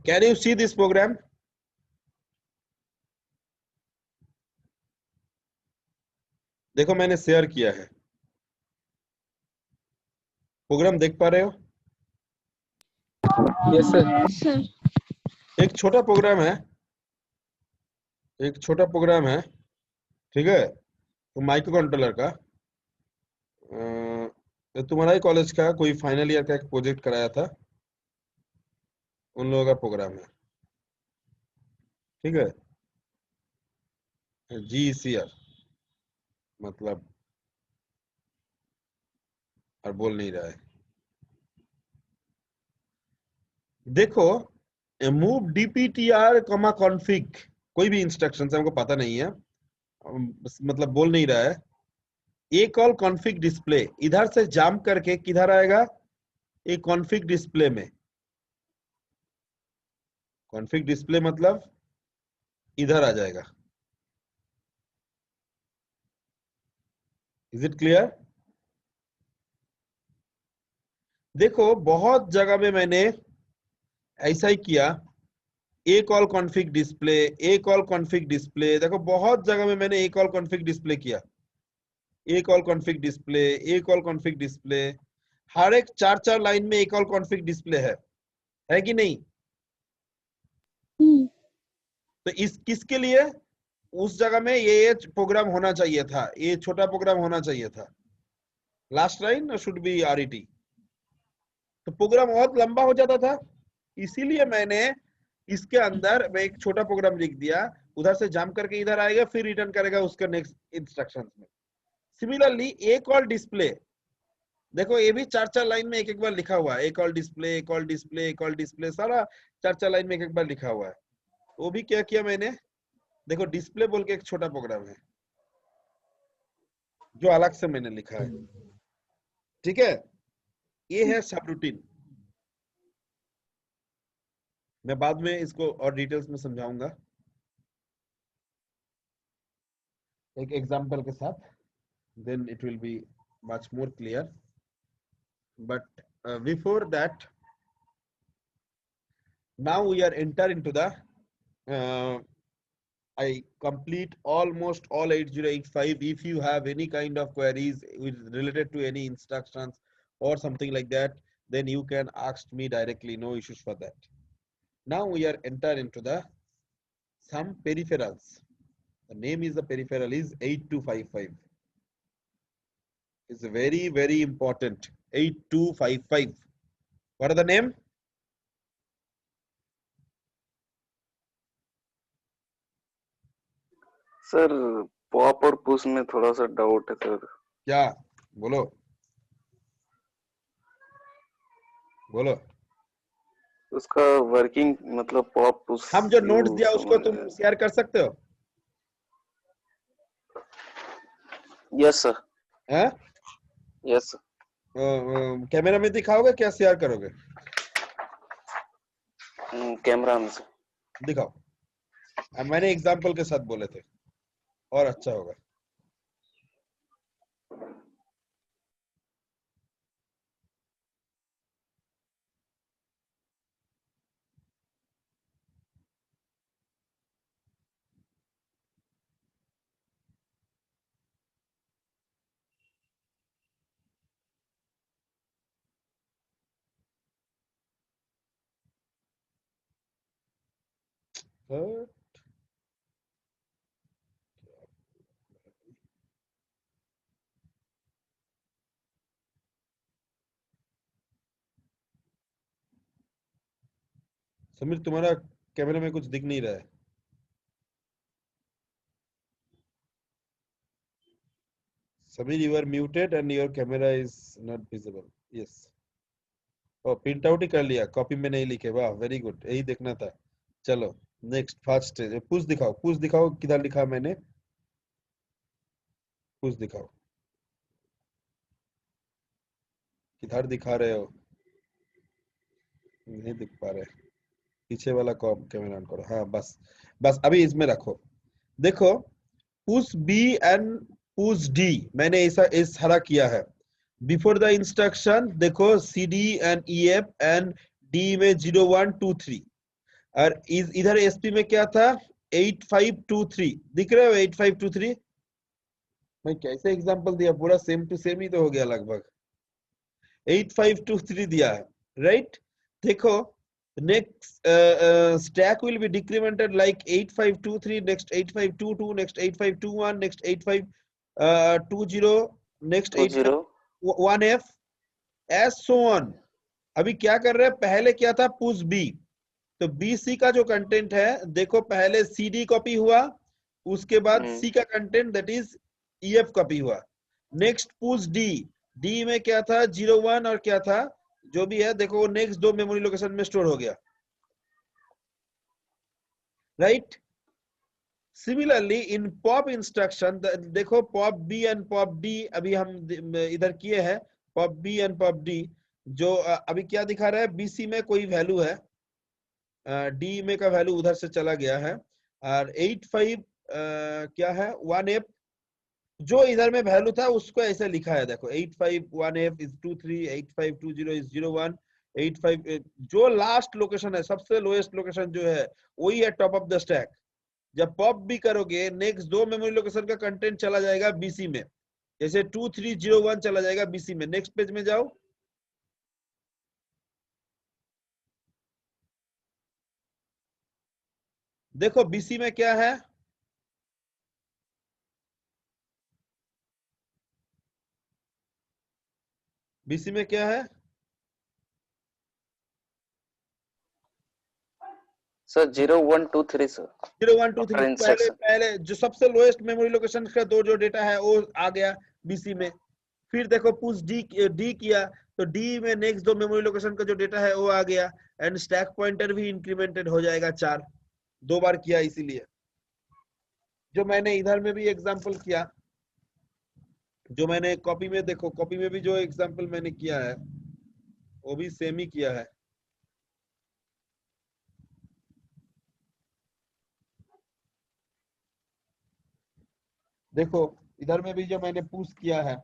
Can you see this program? देखो मैंने शेयर किया है, प्रोग्राम देख पा रहे हो? Yes sir. Yes sir. एक छोटा प्रोग्राम है, एक छोटा प्रोग्राम है, ठीक है, तो माइक्रो कंट्रोलर का, तुम्हारा ही कॉलेज का कोई फाइनल ईयर का एक प्रोजेक्ट कराया था, उन लोगों का प्रोग्राम है, ठीक है, GECR मतलब, और बोल नहीं रहा है। देखो मूव DPTR कॉमा कॉन्फिग, कोई भी इंस्ट्रक्शन है, हमको पता नहीं है, मतलब बोल नहीं रहा है। ए कॉल कॉन्फिग डिस्प्ले, इधर से जंप करके किधर आएगा, ए कॉन्फिग डिस्प्ले में, कॉन्फिग डिस्प्ले मतलब इधर आ जाएगा। Is it clear? देखो बहुत जगह में मैंने ऐसा ही किया, ए कॉल कॉन्फिग डिस्प्ले, ए कॉल कॉन्फिग डिस्प्ले, देखो बहुत जगह में मैंने ए कॉल कॉन्फिग डिस्प्ले किया, ए कॉल कॉन्फिग डिस्प्ले, ए कॉल कॉन्फिग डिस्प्ले। हर एक 4 लाइन में एक और कॉन्फ़िग डिस्प्ले है कि नहीं? तो इस किसके लिए? उस जगह में ये प्रोग्राम होना चाहिए था, ये छोटा प्रोग्राम होना चाहिए था। Last line should be RET. तो प्रोग्राम बहुत लंबा हो जाता था, इसीलिए मैंने इसके अंदर मैं एक छोटा प्रोग्राम लिख दिया, उधर से जंप करके इधर आएगा, फिर रिटर्न करेगा उसके नेक्स्ट इंस्ट्रक्शंस में। सिमिलरली एक और डिस्प्ले, देखो ये भी 4 लाइन में एक बार लिखा हुआ है, एक और डिस्प्ले, एक और डिस्प्ले, एक और डिस्प्ले, सारा 4 लाइन में एक बार लिखा हुआ है। वो भी क्या किया मैंने, देखो डिस्प्ले बोल के एक छोटा प्रोग्राम है जो अलग से मैंने लिखा है, ठीक है? ये है सब रूटीन। मैं बाद में इसको और डिटेल्स में समझाऊंगा एक एग्जांपल के साथ, then it will be much more clear. But before that, now we are enter into the I complete almost all 8085. If you have any kind of queries with related to any instructions or something like that, then you can ask me directly, no issues for that. Now we are enter into the some peripherals. The name is the peripheral is 8255. It's very, very important. 8255. What are the name? Sir pop और push में थोड़ा सा doubt है sir. क्या? बोलो बोलो। उसका working मतलब पॉप पुश। हम जो नोट्स दिया उसको तुम शेयर कर सकते हो? Yes sir. हैं? Yes sir. कैमरा में दिखाओगे क्या शेयर करोगे? कैमरा में से दिखाओ। मैंने एग्जांपल के साथ बोले थे और अच्छा होगा। समीर तुम्हारा कैमरा में कुछ दिख नहीं रहा है। Sameer you are muted and your camera is not visible. Yes. ओ प्रिंट आउट ही कर लिया, कॉपी में नहीं लिखे। वाह वेरी गुड, यही देखना था। चलो नेक्स्ट फर्स्ट स्टेज पुश दिखाओ। पुश दिखाओ किधर लिखा मैंने, पुश दिखाओ किधर दिखा रहे हो? नहीं दिख पा रहे, पीछे वाला कैमरा ऑन करो। हाँ बस बस अभी इसमें रखो। देखो push B and push D मैंने ऐसा इस हरा किया है। बिफोर द इंस्ट्रक्शन देखो CD and EF and D में 0 1 2 3 और इधर SP में क्या था 8523 दिख रहे हो 8523। मैं कैसे एग्जांपल दिया, पूरा सेम टू सेम ही तो हो गया लगभग। 8523 दिया है राइट। देखो next stack will be decremented like 8523 next 8522 next 8521 next 8520 next 1F as so on। अभी क्या कर रहे हैं, पहले क्या था पुश बी, तो BC का जो कंटेंट है देखो पहले CD कॉपी हुआ, उसके बाद C का content that is EF copy हुआ। नेक्स्ट पुश D में क्या था 0 1 और क्या था जो भी है देखो नेक्स्ट दो मेमोरी लोकेशन में स्टोर हो गया right. Similarly in pop instruction देखो pop B and pop D अभी हम इधर किए हैं। Pop B and pop D जो अभी क्या दिखा रहा है BC में कोई वैल्यू है, D में का वैल्यू उधर से चला गया है और 85 क्या है 1F जो इधर में वैल्यू था उसको ऐसे लिखा है। देखो 851F is 23, 8520 is 01, 85 जो लास्ट लोकेशन है सबसे लोएस्ट लोकेशन जो है वही है टॉप ऑफ द स्टैक। जब पॉप भी करोगे नेक्स्ट दो मेमोरी लोकेशन का कंटेंट चला जाएगा BC में, जैसे 2301 चला जाएगा BC में। नेक्स्ट पेज में जाओ देखो बीसी में क्या है, बीसी में क्या है सर 0123 सर 0123। आफ्टर पहले इंस्ट्रक्शन। पहले जो सबसे लोएस्ट मेमोरी लोकेशन का जो डेटा है वो आ गया बीसी में। फिर देखो पुश डी किया तो डी में नेक्स्ट दो मेमोरी लोकेशन का जो डेटा है वो आ गया, एंड स्टैक पॉइंटर भी इंक्रीमेंटेड हो जाएगा 4, 2 बार किया इसीलिए। जो मैंने इधर में भी एग्जांपल किया, जो मैंने कॉपी में, देखो कॉपी में भी जो एग्जांपल मैंने किया है वो भी सेम ही किया है। देखो इधर में भी जो मैंने पुश किया है,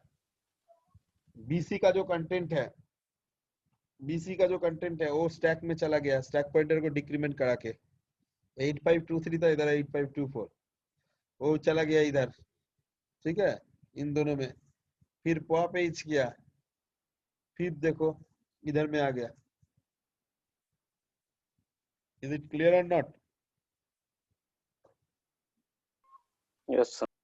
बीसी का जो कंटेंट है, बीसी का जो कंटेंट है वो स्टैक में चला गया, स्टैक पॉइंटर को डिक्रीमेंट करा के 8523 था, इधर 8524 वो चला गया इधर, ठीक है, इन दोनों में। फिर पॉप एज किया, फिर देखो इधर में आ गया। इज इट क्लियर और not? Yes sir.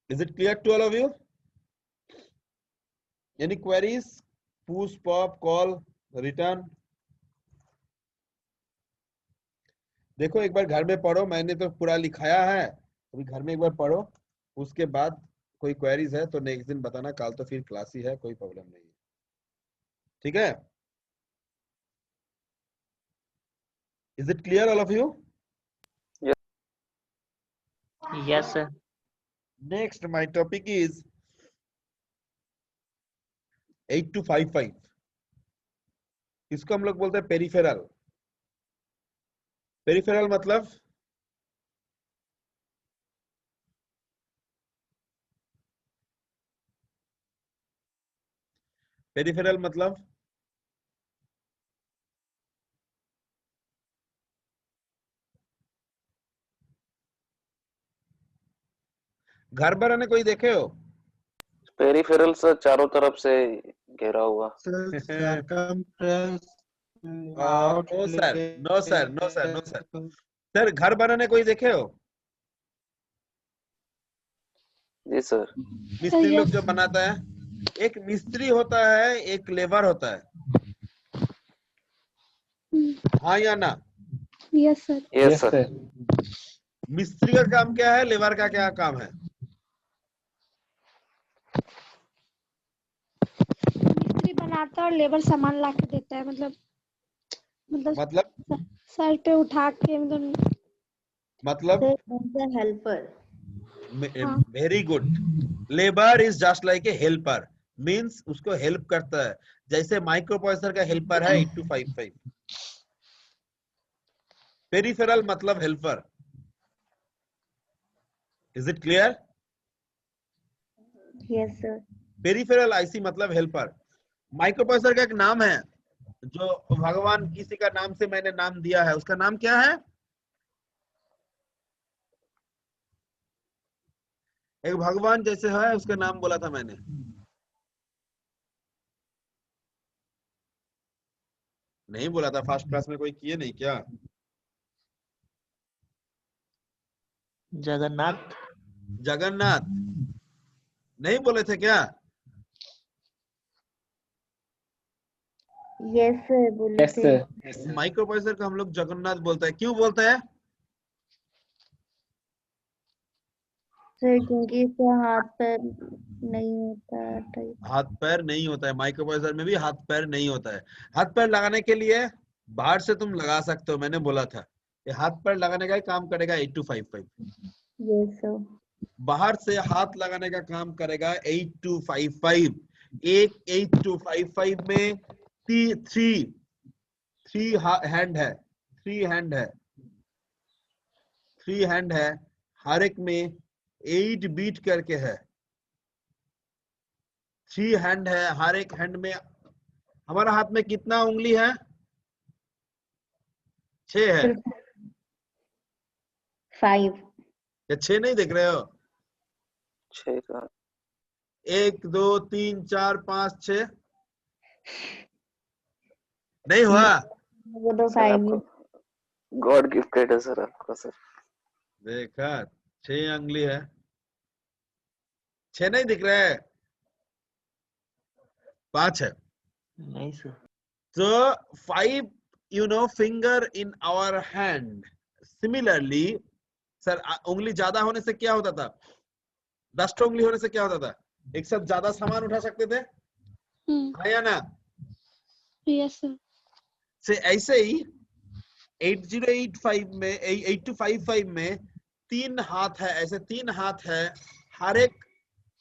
Is it clear to all of you? Any queries? Push, pop, call, return. देखो एक बार घर में पढ़ो, मैंने तो पूरा लिखाया है, अभी घर में एक बार पढ़ो, उसके बाद कोई क्वेरीज है तो नेक्स्ट दिन बताना, कल तो फिर क्लास ही है, कोई प्रॉब्लम नहीं है, ठीक है? Is it clear all of you? Yes sir. Next my topic is 8255। इसको हम लोग बोलते हैं पेरिफेरल। पेरिफेरल मतलब पेरिफेरल मतलब घर बनाने कोई देखे हो? पेरिफेरल सर चारों तरफ से घेरा हुआ। circumference no sir, no sir, no sir, no sir. Sir घर बनाने कोई देखे हो? जी सर। मिस्त्री लोग जो बनाता है, एक मिस्त्री होता है, एक लेबर होता है, हाँ या ना? Yes sir. Yes yes sir. Sir. मिस्त्री का काम क्या है, लेबर का क्या काम है? मिस्त्री बनाता है और लेबर सामान ला के देता है, मतलब सर पे उठा के, मतलब helper. Very good. Labour is just like a helper, means उसको हेल्प करता है, जैसे माइक्रो प्रोसेसर का हेल्पर है 8255। पेरिफेरल मतलब helper. Is it clear? Yes sir. Peripheral IC मतलब हेल्पर। माइक्रो प्रोसेसर का एक नाम है, जो भगवान किसी का नाम से मैंने नाम दिया है, उसका नाम क्या है? एक भगवान जैसे है, उसका नाम बोला था मैंने। नहीं बोला था? फर्स्ट क्लास में कोई किए नहीं क्या? जगन्नाथ। जगन्नाथ नहीं बोले थे क्या? यस सर बोले यस थे। सर। माइक्रो प्रोसेसर को हम लोग जगन्नाथ बोलते हैं। क्यों बोलते हैं? सर क्योंकि इसका हाथ पैर नहीं होता टाइप। हाथ पैर नहीं होता है, माइक्रो प्रोसेसर में भी हाथ पैर नहीं होता है। हाथ पैर लगाने के लिए बाहर से तुम लगा सकते हो, मैंने बोला था ये हाथ पैर लगाने का ही काम करेगा 8255। Yes sir. बाहर से हाथ लगाने का काम करेगा 8255। एक 8255 में थ्री हैंड है, थ्री हैंड है, हर एक में 8 बीट करके है। 3 हैंड है, हर एक हैंड में हमारा हाथ में कितना उंगली है? 6 है। 5। या 6 नहीं देख रहे हो? 6 का 1 2 3 4 5 6 नहीं हुआ? वो तो सर 5 आपको गॉड गिफ्टेड है सर आपको सर। देखा, 6 उंगली है। 6 नहीं दिख रहे हैं, 5 है। नहीं sir. So 5, finger in our hand. Similarly, sir उंगली ज्यादा होने से क्या होता था? 10 उंगली होने से क्या होता था? एक साथ ज्यादा सामान उठा सकते थे, हाँ या ना? Yes sir. से ऐसे ही 8085 में 8255 में 3 हाथ है, ऐसे 3 हाथ है, हर एक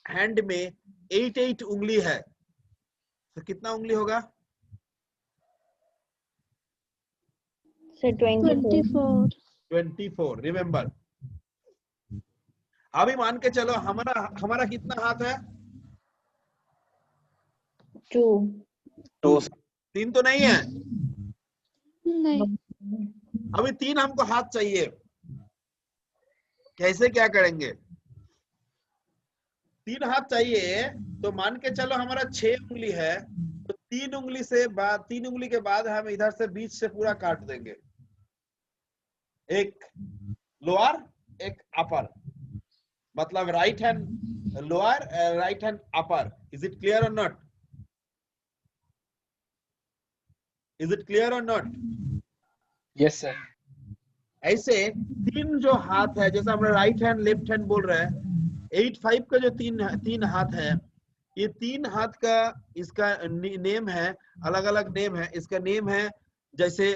हैंड में 8 उंगली है, तो कितना उंगली होगा? सर 24। 24। रिमेम्बर, अभी मान के चलो हमारा कितना हाथ है? 2। 2 3 तो नहीं है। नहीं। अभी 3 हमको हाथ चाहिए, कैसे क्या करेंगे? 3 हाथ चाहिए, तो मान के चलो हमारा 6 उंगली है, तो 3 उंगली से बाद 3 उंगली के बाद हम इधर से बीच से पूरा काट देंगे, एक लोअर एक अपर, मतलब right hand lower, right hand upper. Is it clear और नॉट? इज इट क्लियर और नॉट? Yes sir. ऐसे 3 जो हाथ है, जैसे हम राइट हैंड लेफ्ट हैंड बोल रहे हैं, 85 का जो 3 हाथ है, ये 3 हाथ का इसका नेम है, अलग अलग नेम है। इसका नेम है जैसे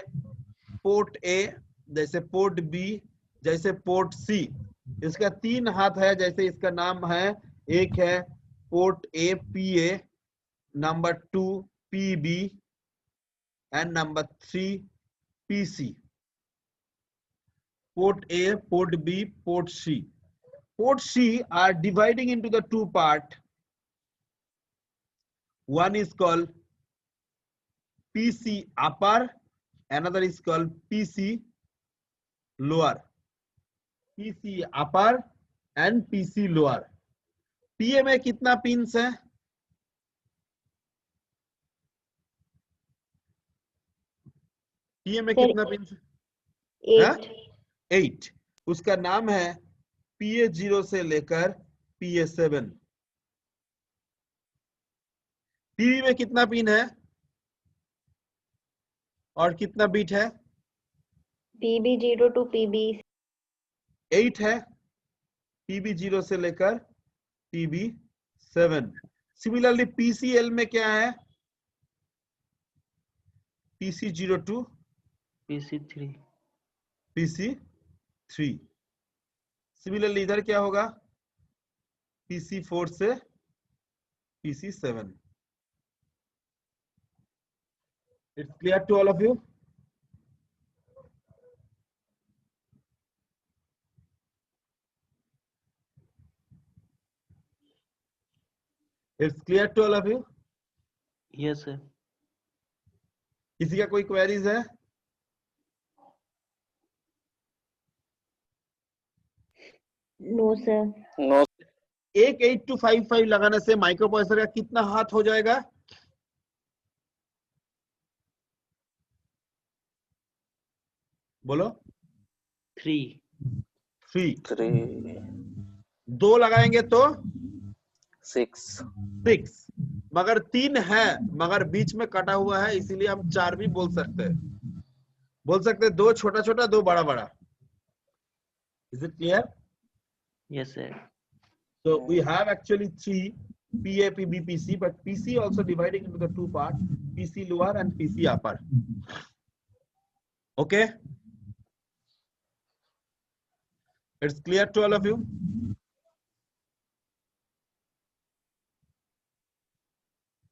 पोर्ट ए, जैसे पोर्ट बी, जैसे पोर्ट सी। इसका 3 हाथ है, जैसे इसका नाम है, एक है port A P A, number 2 P B and number 3 P C. Port A, Port B, Port C. Port C are dividing into the 2 parts. One is called PC upper, another is called PC lower. PC upper and PC lower. PA में कितना pins है? PA में sir कितना pins है? 8। 8। उसका नाम है PA0 से लेकर PA7। PB में कितना पिन है और कितना बीट है? PB0 to PB 8 है, PB0 से लेकर PB7। सिमिलरली PCL में क्या है? PC0 to PC3। PC3। Similarly इधर क्या होगा? PC4 से PC7। It's clear to all of you? It's clear to all of you? Yes sir. किसी का कोई क्वेरीज है? No sir. नो। एक 8255 लगाने से माइक्रो प्रोसेसर का कितना हाथ हो जाएगा? बोलो। 3। 3 2 लगाएंगे तो 6 6। मगर 3 है, मगर बीच में कटा हुआ है, इसीलिए हम 4 भी बोल सकते हैं। बोल सकते हैं 2 छोटा छोटा 2 बड़ा बड़ा। Is it clear? Yes sir. So we have actually 3 PA, PB, PC, but PC also dividing into the 2 parts, PC lower and PC upper. Okay? It's clear to all of you?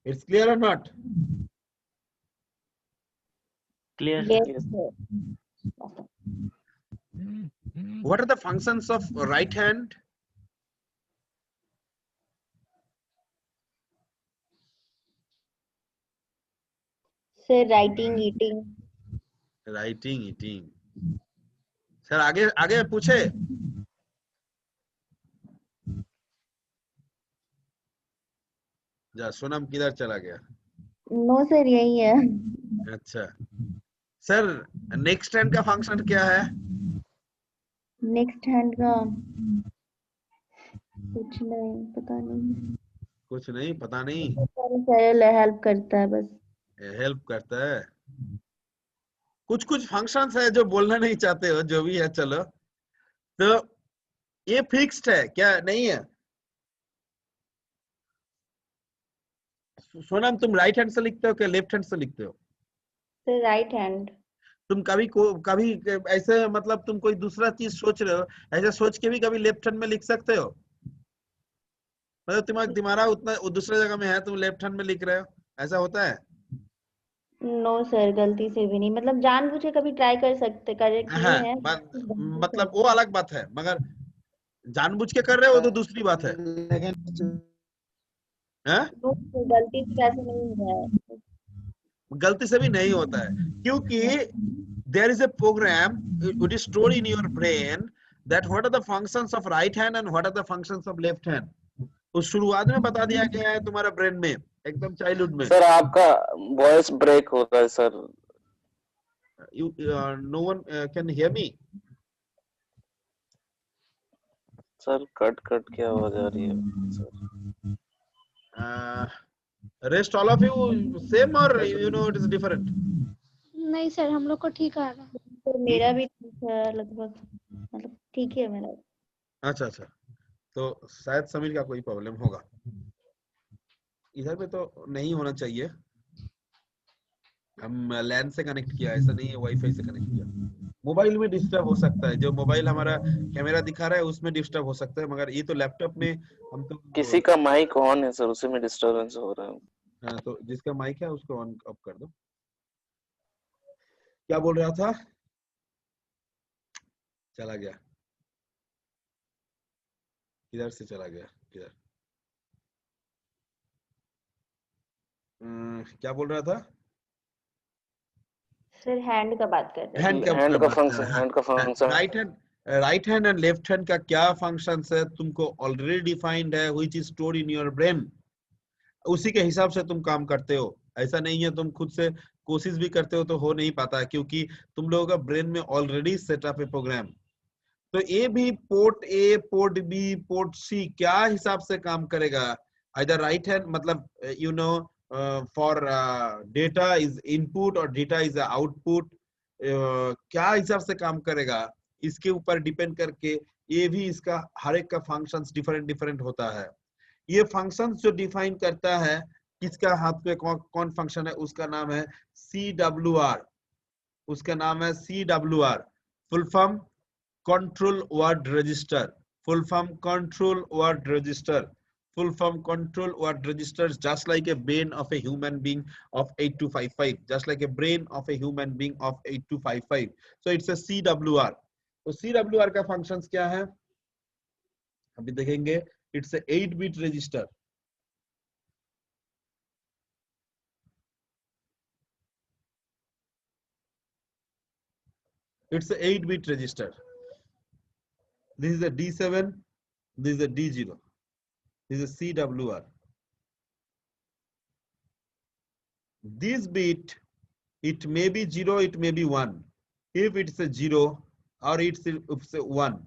It's clear or not? Clear Yes sir. sir. What are the functions of right hand? Sir writing, eating. Writing, eating. Sir आगे आगे पूछे? जा सोनम किधर चला गया? No sir यही है। अच्छा सर, नेक्स्ट हैंड का फंक्शन क्या है? नेक्स्ट हैंड का कुछ नहीं, पता नहीं। कुछ नहीं, पता नहीं, सरल हेल्प करता है बस। हेल्प करता है। कुछ कुछ फंक्शंस है जो बोलना नहीं चाहते हो, जो भी है चलो। तो ये फिक्स्ड है क्या? नहीं है? सोनम, तुम राइट हैंड से लिखते हो क्या लेफ्ट हैंड से लिखते हो? Sir right hand. तुम कभी ऐसे मतलब तुम कोई दूसरा चीज सोच रहे हो, ऐसा सोच के भी कभी लेफ्ट हैंड में लिख सकते हो? मतलब तुम्हारा दिमाग उतना दूसरे जगह में है, तुम लेफ्ट हैंड में लिख रहे हो, ऐसा होता है? नो सर गलती से भी नहीं, मतलब जानबूझ के कभी ट्राई कर सकते, कर किए हाँ, हैं। मतलब वो अलग बात है, मगर जानबूझ के कर रहे हो तो दूसरी बात है। हैं? नो सर, गलती से वैसे नहीं हुआ है। गलती से भी नहीं होता है, क्योंकि there is a program it is stored in your brain that what are the functions of right hand and what are the functions of left hand. उस शुरुआत में बता दिया गया है तुम्हारा ब्रेन में, एकदम चाइल्डहुड में। सर आपका वॉइस ब्रेक हो रहा है sir. No one can hear me. Sir cut cut के आवाज आ रही है sir. Rest all of you same or it is different? नहीं सर, हम लोग को ठीक आ रहा है। तो मेरा भी ठीक है लगभग, मतलब ठीक है मेरा। अच्छा अच्छा, तो शायद समीर का कोई प्रॉब्लम होगा, इधर पे तो नहीं होना चाहिए। हम लैन से कनेक्ट किया, ऐसा नहीं है वाईफाई से कनेक्ट किया। मोबाइल में डिस्टर्ब हो सकता है, जो मोबाइल हमारा कैमरा दिखा रहा है उसमें डिस्टर्ब हो सकता है, मगर ये तो लैपटॉप में हम तो किसी का माइक ऑन है सर, उसी में डिस्टरबेंस हो रहा है। हाँ, तो जिसका माइक है उसको ऑन ऑफ कर दो। क्या बोल रहा था? चला गया, किधर से चला गया, किधर? क्या बोल रहा था? सर हैंड का बात कर रहे हैंड थे। हैंड का बात कर फंक्शन, हैंड का function. Right hand and left hand का क्या फंक्शंस है तुमको ऑलरेडी डिफाइंड है, which is stored in your brain. उसी के हिसाब से तुम काम करते हो, ऐसा नहीं है तुम खुद से कोशिश भी करते हो तो हो नहीं पाता, क्योंकि तुम लोगों का ब्रेन में ऑलरेडी सेटअप है प्रोग्राम। तो ए भी port A, port B, port C क्या हिसाब से काम करेगा? इधर राइट हैंड मतलब फॉर डेटा इज इनपुट और डेटा इज आउटपुट, क्या हिसाब से काम करेगा इसके ऊपर डिपेंड करके ये भी इसका हर एक का फंक्शंस डिफरेंट डिफरेंट होता है। ये फंक्शंस जो डिफाइन करता है किसका हाथ पे कौन फंक्शन है, उसका नाम है CWR। उसका नाम है CWR, full form control word register. Full form control word register. Full form control word registers, just like a brain of a human being of 8255, just like a brain of a human being of 8255. So it's a CWR. तो CWR का functions क्या है अभी देखेंगे। It's 8-bit register. It's a 8-bit register. This is a D7, this is a D0, this is a CWR. This bit, it may be 0, it may be 1. If it's a 0 or it's a 1.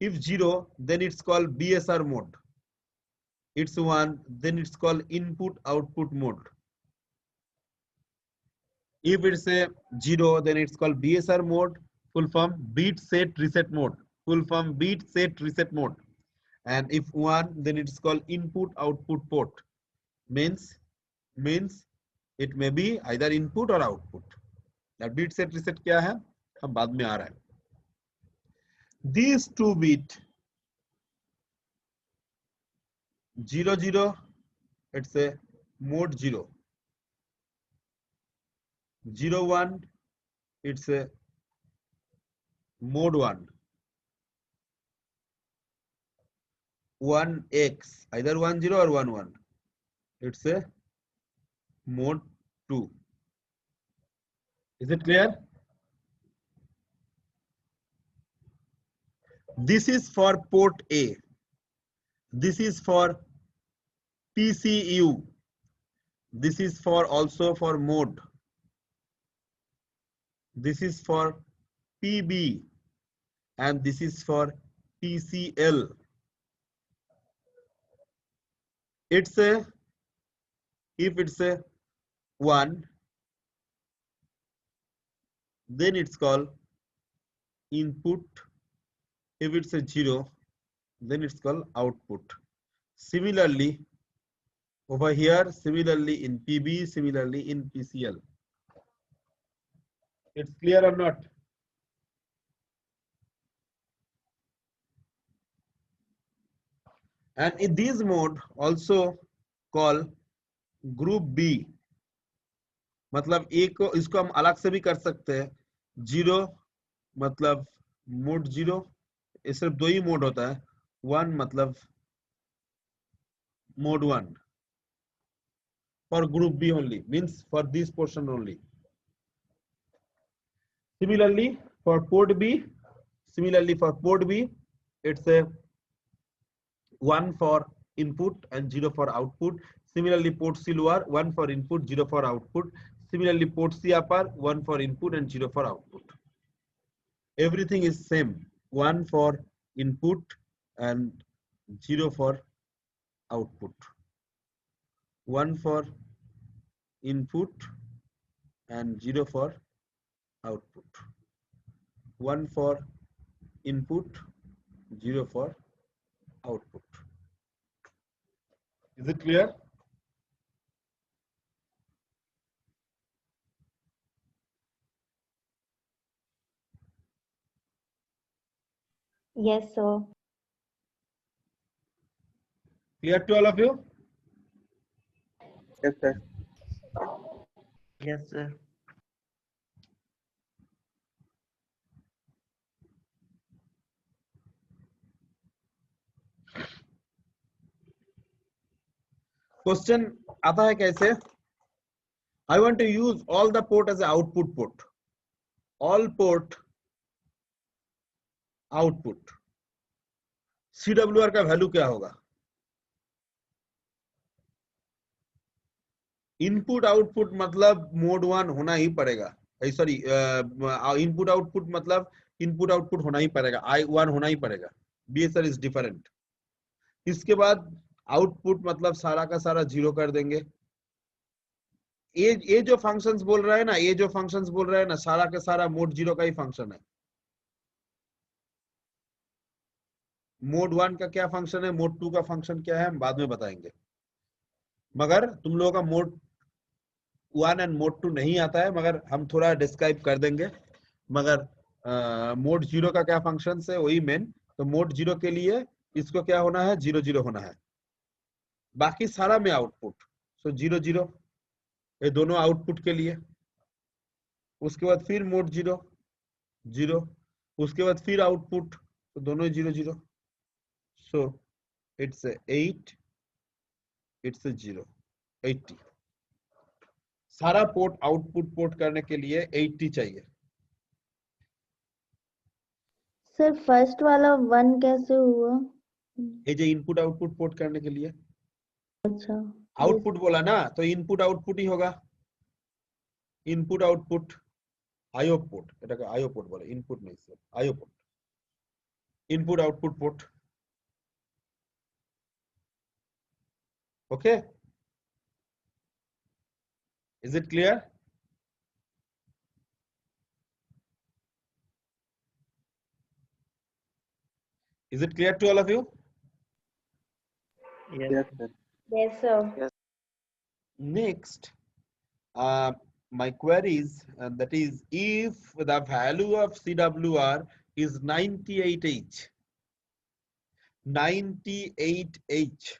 If 0, then it's called BSR mode. It's 1, then it's called input output mode. If it's a 0, then it's called BSR mode, full form bit set reset mode, full form bit set reset mode. And if 1, then it's called input output port. Means it may be either input or output. That bit set reset क्या है हम बाद में आ रहा है। These 2 bit 0 0, it's a mode 0. 0 1, it's a mode 1. 1x, either 1 0 or 1 1, it's a mode 2. Is it clear? This is for port A. This is for PCU. This is for also for mode. This is for PB and this is for PCL. It's a, if it's a 1, then it's called input. If it's a 0, then it's called output. Similarly, over here, similarly in PB, similarly in PCL. It's clear or not? And in this mode also call group B. मतलब एक को इसको हम अलग से भी कर सकते हैं. 0 मतलब मोड 0, ये सिर्फ 2 ही मोड होता है. 1 मतलब mode 1 for group B only, means for this portion only. Similarly for port B, it's a 1 for input and 0 for output. Similarly port C lower, 1 for input, 0 for output. Similarly port C upper, 1 for input and 0 for output. Everything is same, 1 for input and 0 for output. 1 for input and 0 for output. 1 for input, 0 for output. Is it clear? Yes, sir. Clear to all of you? Yes, sir. Yes, sir. Question आता है कैसे? I want to use all the port as an output port. All port output. CWR का value क्या होगा? Input output मतलब mode 1 होना ही पड़ेगा. Sorry, input output मतलब इनपुट आउटपुट होना ही पड़ेगा. I1 होना ही पड़ेगा. BSR is different. इसके बाद आउटपुट मतलब सारा का सारा 0 कर देंगे. ये जो फंक्शंस बोल रहा है ना, ये जो फंक्शंस बोल रहा है ना, सारा का सारा मोड 0 का ही फंक्शन है. मोड 1 का क्या फंक्शन है, मोड 2 का फंक्शन क्या है, हम बाद में बताएंगे. मगर तुम लोगों का मोड 1 एंड मोड 2 नहीं आता है, मगर हम थोड़ा डिस्क्राइब कर देंगे. मगर मोड 0 का क्या फंक्शन है वही मेन. तो मोड 0 के लिए इसको क्या होना है, 0 0 होना है. बाकी सारा में आउटपुट. सो 0 0 ये दोनों आउटपुट के लिए. उसके बाद फिर मोड 0 0, उसके बाद फिर आउटपुट, तो दोनों 0 0. So it's 8, it's 0, 80. सारा पोर्ट आउटपुट पोर्ट करने के लिए 80 चाहिए. सर फर्स्ट वाला 1 कैसे हुआ? ये जो इनपुट आउटपुट पोर्ट करने के लिए अच्छा, आउटपुट बोला ना, तो इनपुट आउटपुट ही होगा. इनपुट आउटपुट आईओ पोर्ट, এটাকে আইও পোর্ট বলে, ইনপুট नहीं sir, IO port. Input output port. Okay, is it clear? Is it clear to all of you? Yes. Yes, sir. yes, sir. Next, my query is that is, if the value of CWR is 98H, 98H,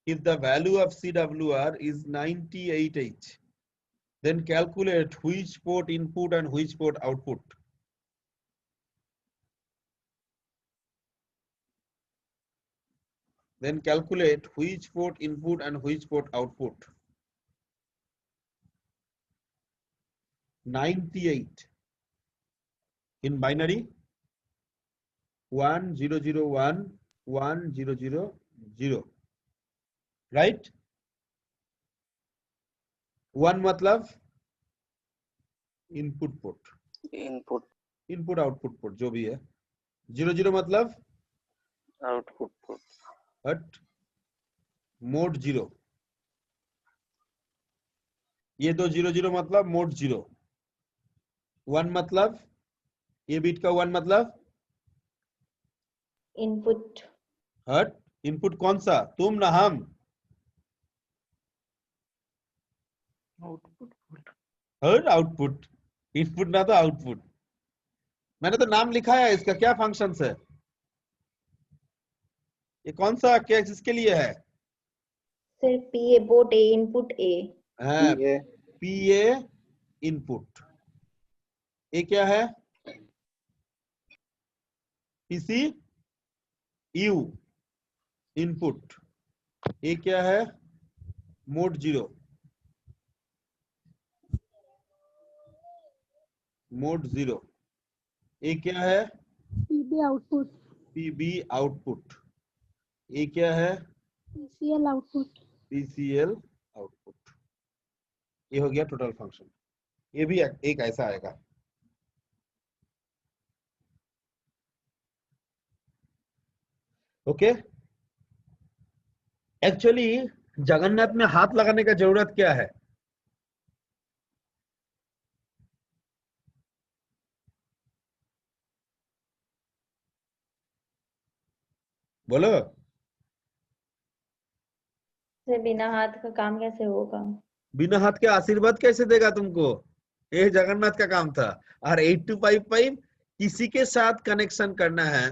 if the value of CWR is 98H, then calculate which port input and which port output. Then calculate which port input and which port output. 98 in binary, 1001 1000, right? 1 मतलब input port, input input output port जो भी है। 0 0 मतलब output port, हट mode 0, ये दो 0 0 मतलब mode 0। 1 मतलब ये बीट का 1 मतलब इनपुट। हट इनपुट कौन सा, तुम ना हम। Output port. हट आउटपुट, इनपुट ना तो आउटपुट। मैंने तो नाम लिखा है इसका, क्या फंक्शंस है ये, कौन सा क्या किसके लिए है? Sir PA port A input A. है ये पीए इनपुट, ये क्या है? पीसी यू इनपुट, ये क्या है? Mode 0, mode 0। ये क्या है? PB output, PB output. ये क्या है? PCL output. PCL output. ये हो गया टोटल फंक्शन। ये भी एक ऐसा आएगा। ओके, एक्चुअली जगन्नाथ में हाथ लगाने का जरूरत क्या है? बोलो। सर बिना हाथ का काम कैसे होगा? बिना हाथ के आशीर्वाद कैसे देगा तुमको? ये जगन्नाथ का काम था। और 8255 किसी के साथ कनेक्शन करना है,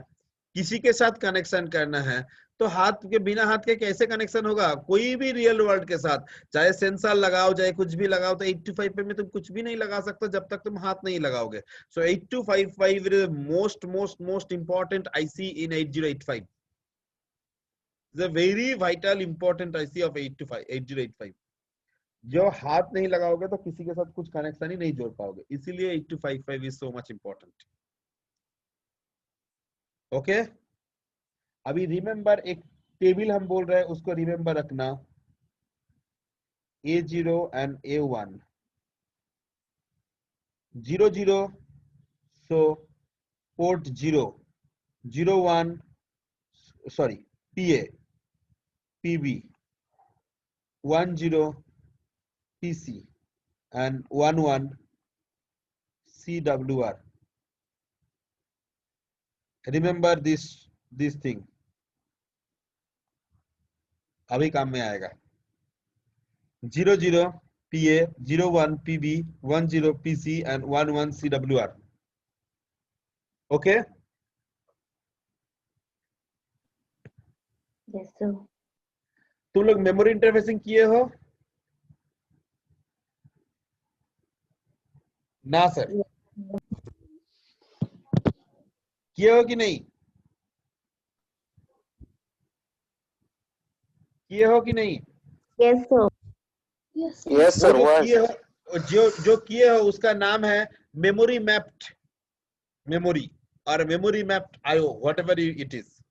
किसी के साथ कनेक्शन करना है, तो हाथ के बिना हाथ के कैसे कनेक्शन होगा? कोई भी रियल वर्ल्ड के साथ, चाहे सेंसर लगाओ चाहे कुछ भी लगाओ, तो 8255 में तुम कुछ भी नहीं लगा सकते जब तक तुम हाथ नहीं लगाओगे। सो 8255 is most most most important IC in 8085, is a very vital important IC of 8085। जो हाथ नहीं लगाओगे तो किसी के साथ कुछ कनेक्शन ही नहीं जोड़ पाओगे, इसीलिए 8255 is so much important. Okay, अभी रिमेंबर एक टेबल हम बोल रहे हैं, उसको रिमेंबर रखना। A0 and A1 0 0, so port 0 0 1, sorry, PA PB 1 0 PC and 1 1 CWR. Remember this thing, अभी काम में आएगा। 0 0 PA 0 1 PB 1 0 PC and 1 1 CWR. Okay, yes sir. तुम लोग मेमोरी इंटरफेसिंग किए हो ना सर? किए हो कि नहीं? किए हो कि नहीं? Yes sir. यस यस वो सर जो हुआ है किए सर। हो, जो किए हो उसका नाम है memory mapped memory or memory mapped IO, whatever it is.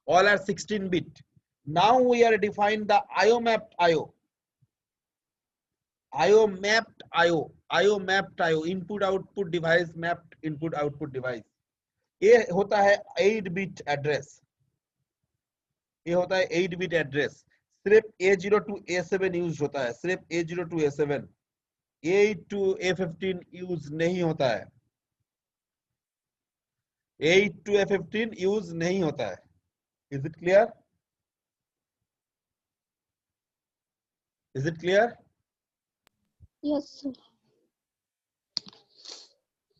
All are 16-bit. Now we are defined the IO mapped IO. IO mapped IO. IO mapped IO. Input output device mapped input output device. ये होता है 8-bit address. ये होता है 8-bit address. सिर्फ A0 to A7 use होता है, सिर्फ A0 to A7. A8 to A15 use नहीं होता है। 8 to A15 यूज नहीं होता है। Is it clear? Is it clear? Yes sir.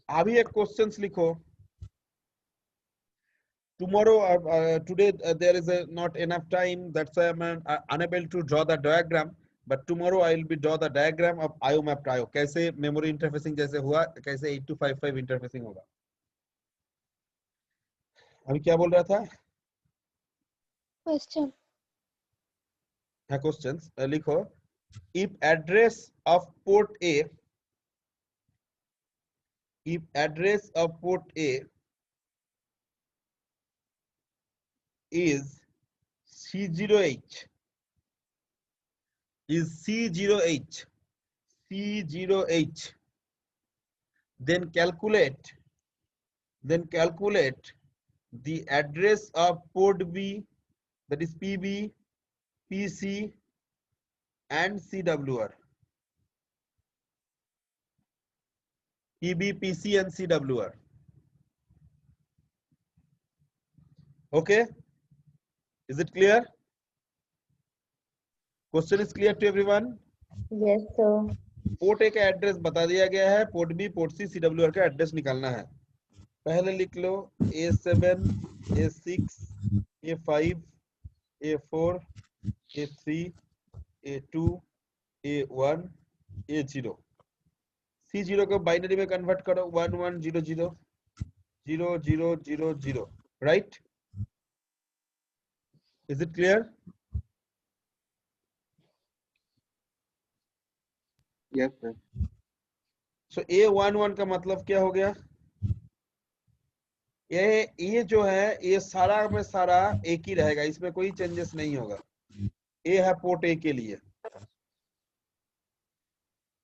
अभी एक क्वेश्चंस लिखो। Tomorrow, today there is not enough time. That's why I'm unable to draw the diagram. But tomorrow I will be draw the diagram of IO mapped IO. कैसे memory interfacing जैसे हुआ, कैसे 8255 interfacing होगा। अभी क्या बोल रहा था? क्वेश्चन। हाँ, क्वेश्चंस लिखो। If address of port A, if address of port A is C0H, is C0H, C0H. Then calculate the address of port B, that is PB, PC, and CWR. PB, PC, and CWR. Okay? Is it clear? Question is clear to everyone? Yes, sir. Port A का address बता दिया गया है, port B, port C, CWR का address निकालना है। पहले लिख लो A7, A6, A5, A4, A3, A2, A1, A0। C0 को बाइनरी में कन्वर्ट करो 1 1 0 0 0 0 0 0, right? Is it clear? Yes sir. So A11 का मतलब क्या हो गया? ये जो है ये सारा में सारा एक ही रहेगा, इसमें कोई चेंजेस नहीं होगा। ए है पोर्ट ए के लिए।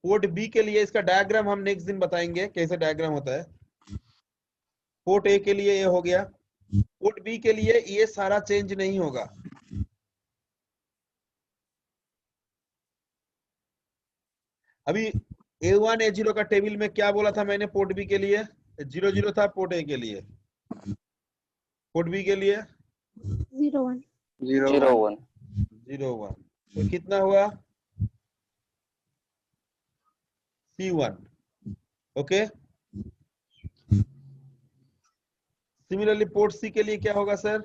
पोर्ट बी के लिए इसका डायग्राम हम नेक्स्ट दिन बताएंगे कैसे डायग्राम होता है। पोर्ट ए के लिए ये हो गया, पोर्ट बी के लिए ये सारा चेंज नहीं होगा। अभी A1 A0 का टेबल में क्या बोला था मैंने? पोर्ट बी के लिए 0 0 था, पोर्ट ए के लिए, पोर्ट बी के लिए 01 0 1 0 1। तो कितना हुआ? C1। Okay, similarly port C के लिए क्या होगा सर?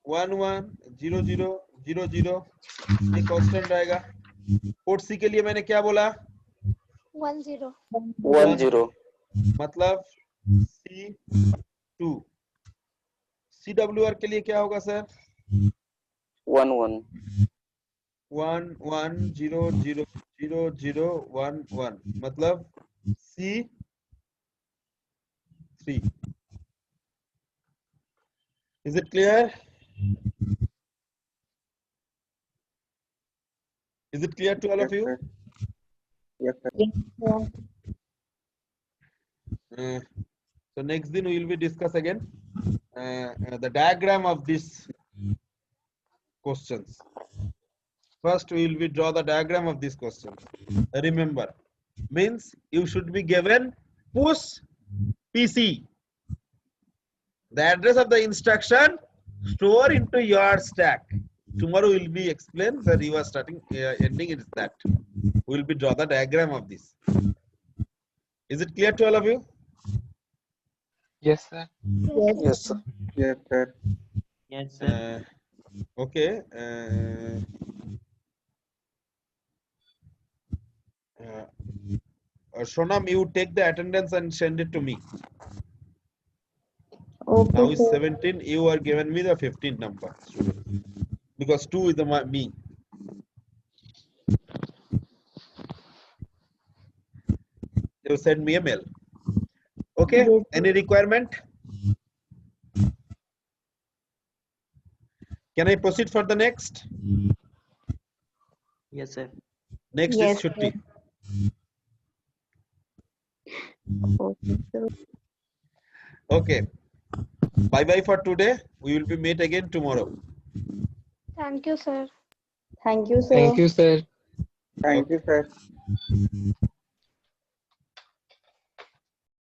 1 1 0 0 0 0, ये कांस्टेंट रहेगा। पोर्ट सी के लिए मैंने क्या बोला? 1 0 1 0 मतलब C2। CWR के लिए क्या होगा सर? 1 1 1 1 0 0 0 0 1 1, मतलब C3। Is it clear? Is it clear to all of you? Yes sir. So next दिन we will be discuss again the diagram of these questions. First we will be draw the diagram of these questions. Remember, means you should be given push PC, the address of the instruction, store into your stack. Tomorrow will be explained that you are starting ending is that. We will be draw the diagram of this. Is it clear to all of you? Yes, sir. yes sir yes sir. Yes, sir. Okay. Shonam, you take the attendance and send it to me. Okay, Now is sir. 17. You are given me the 15th number, because 2 is the me. You send me a mail. Okay. Yes, Any requirement? Can I proceed for the next? Yes, sir. Next Yes, is Shutti. Okay, sir. Okay. Bye bye for today. We will be meet again tomorrow. Thank you, sir. Thank you, sir. Thank you, sir. Thank you sir.